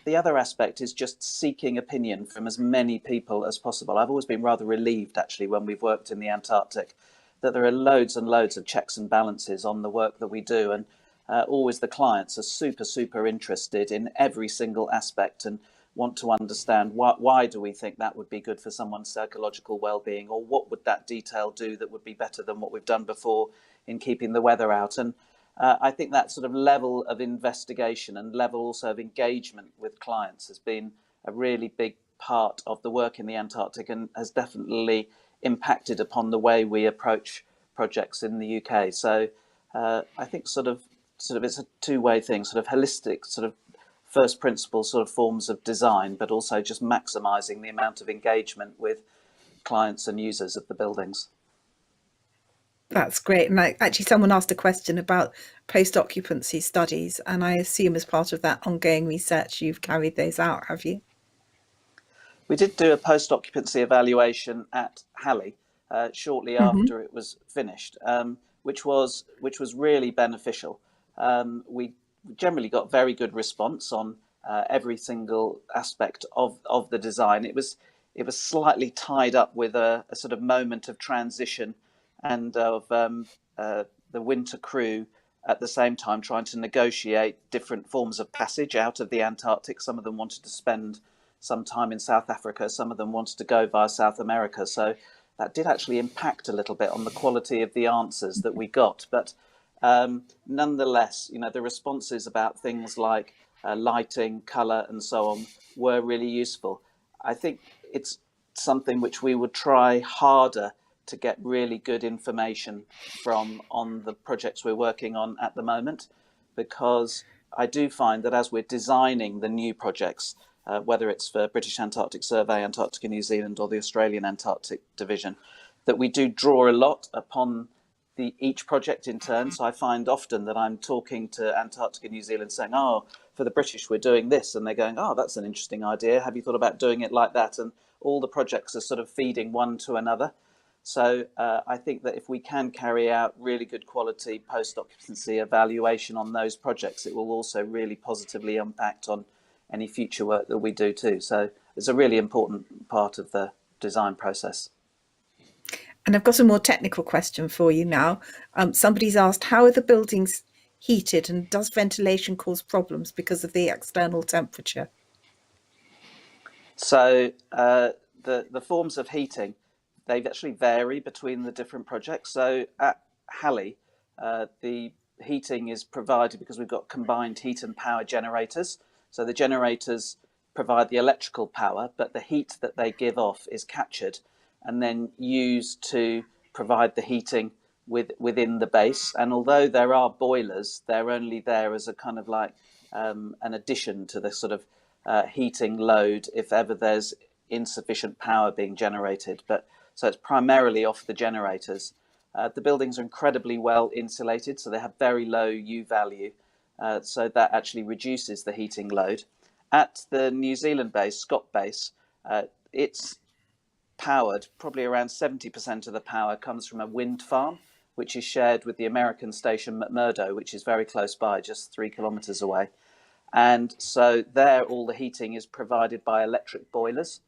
The other aspect is just seeking opinion from as many people as possible. I've always been rather relieved, actually, when we've worked in the Antarctic, that there are loads and loads of checks and balances on the work that we do. And always the clients are super interested in every single aspect and want to understand why do we think that would be good for someone's psychological well-being, or what would that detail do that would be better than what we've done before in keeping the weather out. And I think that sort of level of investigation and level also of engagement with clients has been a really big part of the work in the Antarctic, and has definitely impacted upon the way we approach projects in the UK. So I think sort of it's a two-way thing, sort of holistic, sort of first principle sort of forms of design, but also just maximising the amount of engagement with clients and users of the buildings. That's great. And actually, someone asked a question about post-occupancy studies, and I assume as part of that ongoing research, you've carried those out, have you? We did do a post-occupancy evaluation at Halley shortly after it was finished, which was really beneficial. We generally got very good response on every single aspect of the design. It was slightly tied up with a sort of moment of transition and of the winter crew at the same time trying to negotiate different forms of passage out of the Antarctic. Some of them wanted to spend some time in South Africa, some of them wanted to go via South America. So that did actually impact a little bit on the quality of the answers that we got. But nonetheless, you know, the responses about things like lighting, colour and so on were really useful. I think it's something which we would try harder to get really good information from on the projects we're working on at the moment, because I do find that as we're designing the new projects, whether it's for British Antarctic Survey, Antarctica New Zealand or the Australian Antarctic Division, that we do draw a lot upon each project in turn. So I find often that I'm talking to Antarctica New Zealand saying, oh, for the British we're doing this, and they're going, oh, that's an interesting idea, have you thought about doing it like that? And all the projects are sort of feeding one to another. So I think that if we can carry out really good quality post-occupancy evaluation on those projects, it will also really positively impact on any future work that we do too. So it's a really important part of the design process. And I've got a more technical question for you now. Somebody's asked, how are the buildings heated, and does ventilation cause problems because of the external temperature? So the forms of heating, they actually vary between the different projects. So at Halley, the heating is provided because we've got combined heat and power generators. So the generators provide the electrical power, but the heat that they give off is captured and then used to provide the heating within the base. And although there are boilers, they're only there as a kind of like an addition to the sort of heating load if ever there's insufficient power being generated. But so it's primarily off the generators. The buildings are incredibly well insulated, so they have very low U value, so that actually reduces the heating load. At the New Zealand base, Scott base, it's powered, probably around 70% of the power comes from a wind farm, which is shared with the American station McMurdo, which is very close by, just 3 kilometres away. And so there, all the heating is provided by electric boilers.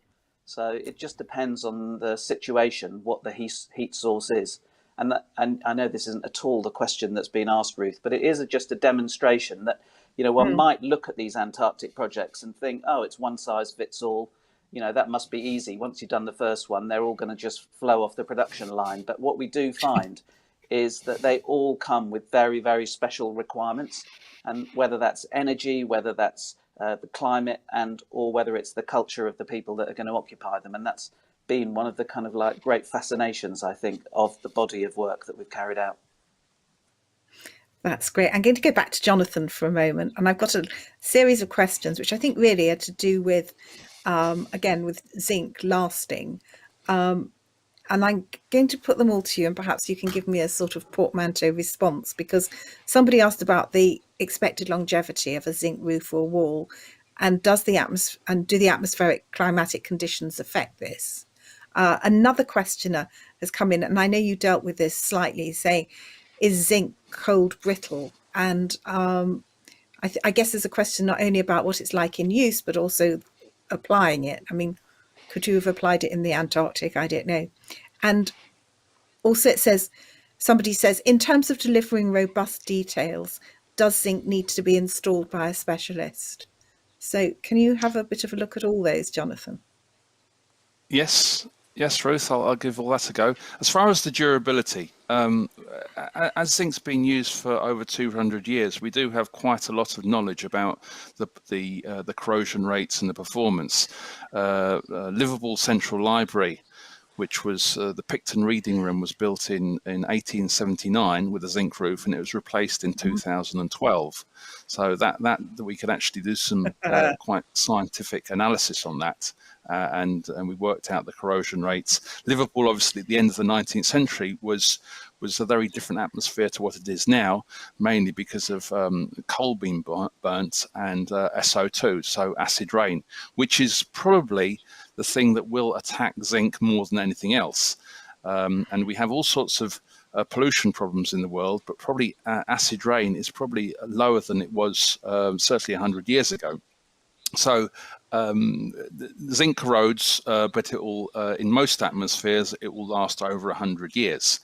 So it just depends on the situation, what the heat source is. And I know this isn't at all the question that's been asked, Ruth, but it is just a demonstration that, you know, one might look at these Antarctic projects and think, oh, it's one size fits all. You know, that must be easy. Once you've done the first one, they're all going to just flow off the production line. But what we do find is that they all come with very, very special requirements. And whether that's energy, whether that's the climate, and or whether it's the culture of the people that are going to occupy them. And that's been one of the kind of like great fascinations, I think, of the body of work that we've carried out. That's great. I'm going to go back to Jonathan for a moment, and I've got a series of questions which I think really are to do with, again, with zinc lasting. And I'm going to put them all to you, and perhaps you can give me a sort of portmanteau response, because somebody asked about the expected longevity of a zinc roof or wall, and do the atmospheric climatic conditions affect this? Another questioner has come in, and I know you dealt with this slightly, saying, is zinc cold brittle? And I guess there's a question not only about what it's like in use, but also applying it. I mean, could you have applied it in the Antarctic? I don't know. And also it says, somebody says, in terms of delivering robust details, does zinc need to be installed by a specialist? So can you have a bit of a look at all those, Jonathan? Yes, Ruth, I'll give all that a go. As far as the durability, as zinc's been used for over 200 years, we do have quite a lot of knowledge about the corrosion rates and the performance. Liverpool Central Library, which was the Picton Reading Room, was built in 1879 with a zinc roof, and it was replaced in 2012. So that we could actually do some quite scientific analysis on that, and we worked out the corrosion rates. Liverpool, obviously, at the end of the 19th century, was a very different atmosphere to what it is now, mainly because of coal being burnt and SO2, so acid rain, which is probably the thing that will attack zinc more than anything else. And we have all sorts of pollution problems in the world, but probably acid rain is probably lower than it was certainly 100 years ago. So zinc corrodes, but it will, in most atmospheres, it will last over 100 years.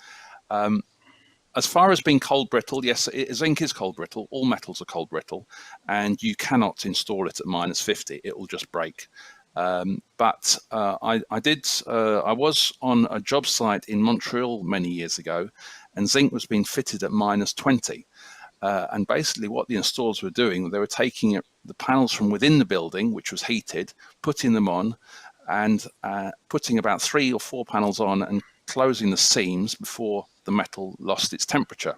As far as being cold brittle, yes, zinc is cold brittle. All metals are cold brittle, and you cannot install it at -50. It will just break. But I was on a job site in Montreal many years ago, and zinc was being fitted at -20. And basically what the installers were doing, they were taking the panels from within the building, which was heated, putting them on, and putting about 3 or 4 panels on and closing the seams before the metal lost its temperature.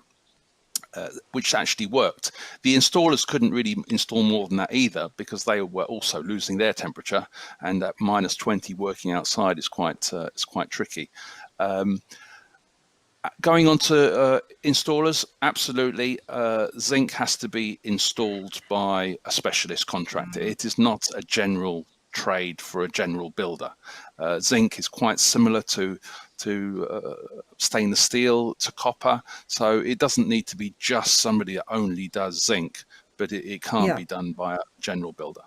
Which actually worked. The installers couldn't really install more than that either, because they were also losing their temperature, and at -20 working outside is quite tricky. Going on to installers, absolutely, zinc has to be installed by a specialist contractor. It is not a general trade for a general builder. Zinc is quite similar to stainless steel to copper. So it doesn't need to be just somebody that only does zinc, but it can't be done by a general builder.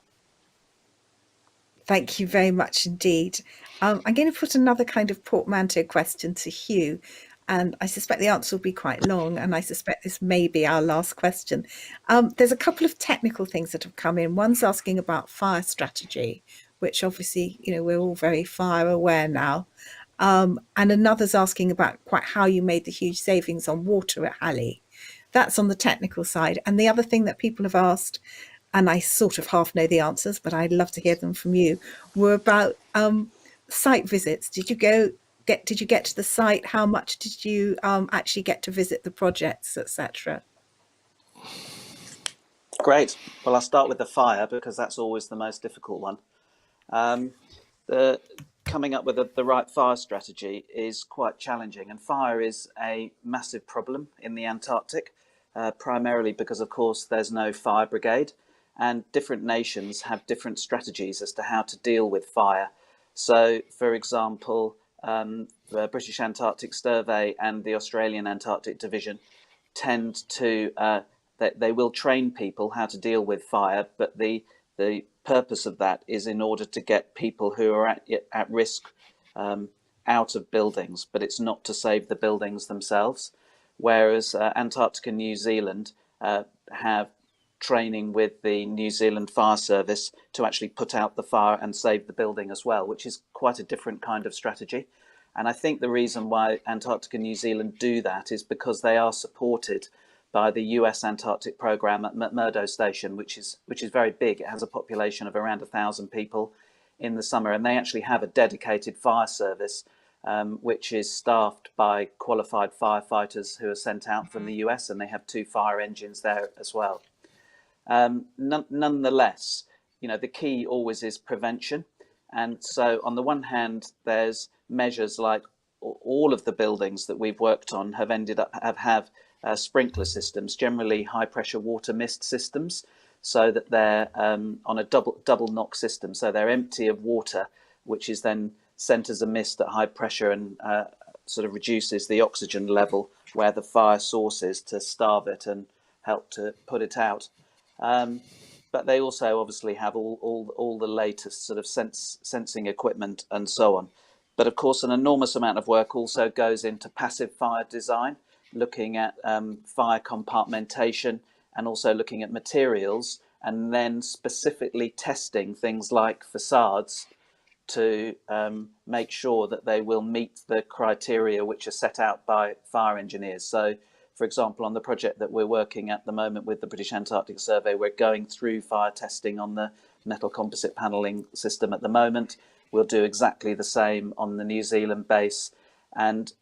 Thank you very much indeed. I'm going to put another kind of portmanteau question to Hugh, and I suspect the answer will be quite long, and I suspect this may be our last question. There's a couple of technical things that have come in. One's asking about fire strategy, which obviously, we're all very fire aware now. And another's asking about quite how you made the huge savings on water at Halley. That's on the technical side. And the other thing that people have asked, and I sort of half know the answers, but I'd love to hear them from you, were about site visits. Did you get to the site? How much did you actually get to visit the projects, etc.? Great. Well, I'll start with the fire because that's always the most difficult one. Coming up with the right fire strategy is quite challenging, and fire is a massive problem in the Antarctic, primarily because, of course, there's no fire brigade, and different nations have different strategies as to how to deal with fire. So, for example, the British Antarctic Survey and the Australian Antarctic Division tend to they will train people how to deal with fire, but the purpose of that is in order to get people who are at risk out of buildings, but it's not to save the buildings themselves. Whereas Antarctica and New Zealand have training with the New Zealand Fire Service to actually put out the fire and save the building as well, which is quite a different kind of strategy. And I think the reason why Antarctica and New Zealand do that is because they are supported by the US Antarctic program at McMurdo Station, which is very big. It has a population of around 1,000 people in the summer, and they actually have a dedicated fire service, which is staffed by qualified firefighters who are sent out from the US, and they have 2 fire engines there as well. Nonetheless, the key always is prevention. And so on the one hand, there's measures like all of the buildings that we've worked on have sprinkler systems, generally high pressure water mist systems, so that they're on a double knock system. So they're empty of water, which is then sent as a mist at high pressure and sort of reduces the oxygen level where the fire source is to starve it and help to put it out. But they also obviously have all the latest sort of sensing equipment and so on. But of course, an enormous amount of work also goes into passive fire design, looking at fire compartmentation and also looking at materials, and then specifically testing things like facades to make sure that they will meet the criteria which are set out by fire engineers. So, for example, on the project that we're working at the moment with the British Antarctic Survey, we're going through fire testing on the metal composite panelling system at the moment. We'll do exactly the same on the New Zealand base. And,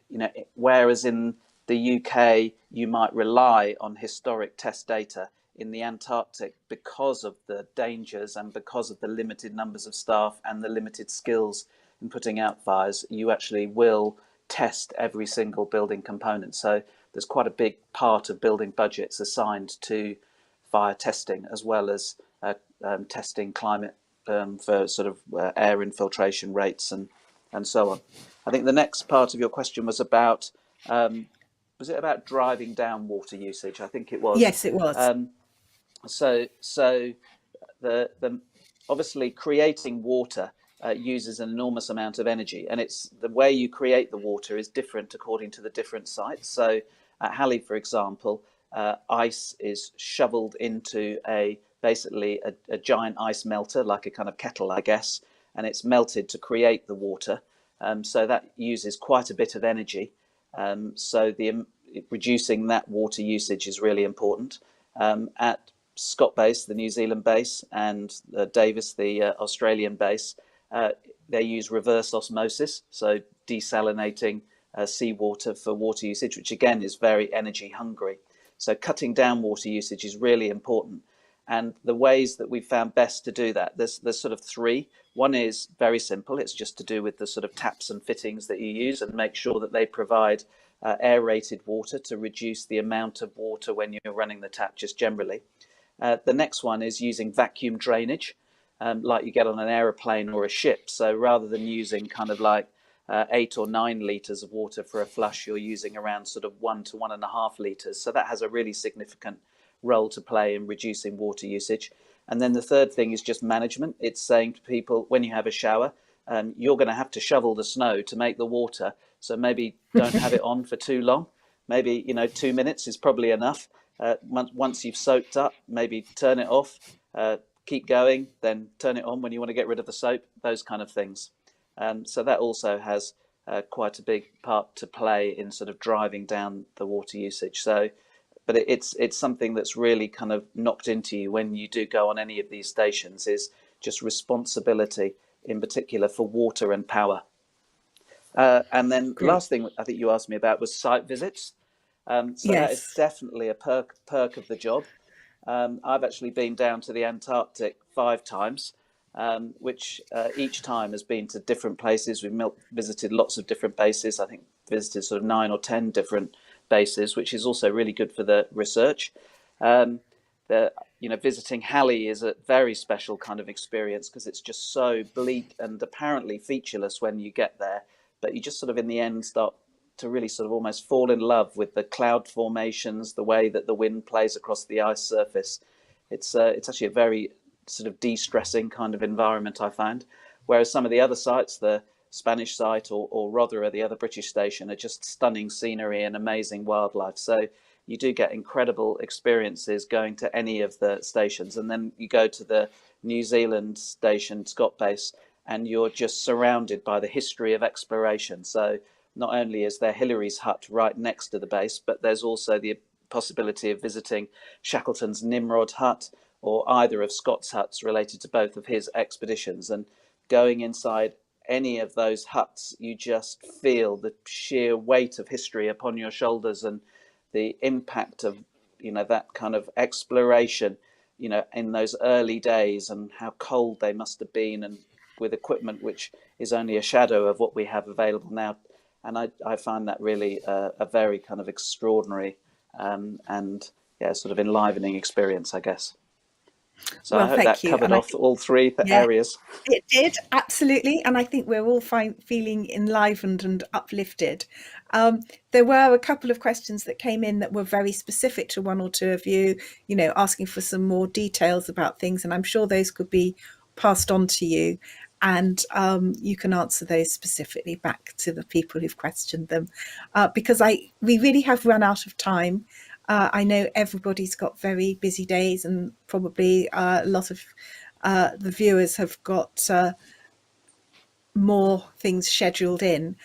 whereas in the UK, you might rely on historic test data, in the Antarctic, because of the dangers and because of the limited numbers of staff and the limited skills in putting out fires, you actually will test every single building component. So there's quite a big part of building budgets assigned to fire testing, as well as testing climate for sort of air infiltration rates and so on. I think the next part of your question was about, was it about driving down water usage? I think it was. Yes, it was. So the obviously creating water uses an enormous amount of energy, and it's the way you create the water is different according to the different sites. So at Halley, for example, ice is shoveled into basically a giant ice melter, like a kind of kettle, I guess, and it's melted to create the water. So that uses quite a bit of energy. So reducing that water usage is really important. At Scott base, the New Zealand base, and Davis, the Australian base, they use reverse osmosis, so desalinating seawater for water usage, which again is very energy hungry. So cutting down water usage is really important. And the ways that we've found best to do that, there's sort of 3. One is very simple. It's just to do with the sort of taps and fittings that you use, and make sure that they provide aerated water to reduce the amount of water when you're running the tap, just generally. The next one is using vacuum drainage, like you get on an aeroplane or a ship. So rather than using kind of like 8 or 9 litres of water for a flush, you're using around sort of 1 to 1.5 litres. So that has a really significant role to play in reducing water usage. And then the third thing is just management. It's saying to people, when you have a shower, you're going to have to shovel the snow to make the water. So maybe don't have it on for too long. Maybe, 2 minutes is probably enough. Once you've soaked up, maybe turn it off, keep going, then turn it on when you want to get rid of the soap, those kind of things. So that also has quite a big part to play in sort of driving down the water usage. So, but it's something that's really kind of knocked into you when you do go on any of these stations, is just responsibility, in particular for water and power. And then Great. Last thing I think you asked me about was site visits. So Yes. that is definitely a perk of the job. I've actually been down to the Antarctic 5 times, which each time has been to different places. We've visited lots of different bases. I think visited sort of 9 or 10 different bases, which is also really good for the research. Visiting Halley is a very special kind of experience because it's just so bleak and apparently featureless when you get there, but you just sort of in the end start to really sort of almost fall in love with the cloud formations, the way that the wind plays across the ice surface. It's actually a very sort of de-stressing kind of environment, I find. Whereas some of the other sites, the Spanish site or Rotherham, the other British station, are just stunning scenery and amazing wildlife. So you do get incredible experiences going to any of the stations. And then you go to the New Zealand station, Scott Base, and you're just surrounded by the history of exploration. So not only is there Hillary's hut right next to the base, but there's also the possibility of visiting Shackleton's Nimrod hut or either of Scott's huts related to both of his expeditions. And going inside any of those huts, you just feel the sheer weight of history upon your shoulders and the impact of, that kind of exploration, in those early days, and how cold they must have been, and with equipment which is only a shadow of what we have available now. And I find that really a very kind of extraordinary and sort of enlivening experience, I guess. So Well, I hope thank that you. covered off all three areas. It did, absolutely. And I think we're all feeling enlivened and uplifted. There were a couple of questions that came in that were very specific to one or two of you, asking for some more details about things. And I'm sure those could be passed on to you. And you can answer those specifically back to the people who've questioned them. Because we really have run out of time. I know everybody's got very busy days, and probably a lot of the viewers have got more things scheduled in.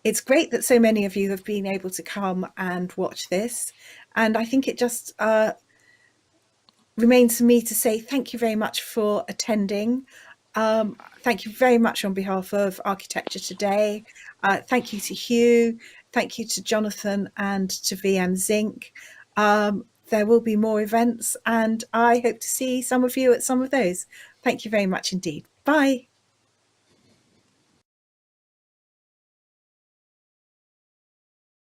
It's great that so many of you have been able to come and watch this. And I think it just remains for me to say thank you very much for attending. Thank you very much on behalf of Architecture Today. Thank you to Hugh. Thank you to Jonathan and to VMZINC. There will be more events, and I hope to see some of you at some of those. Thank you very much indeed. Bye.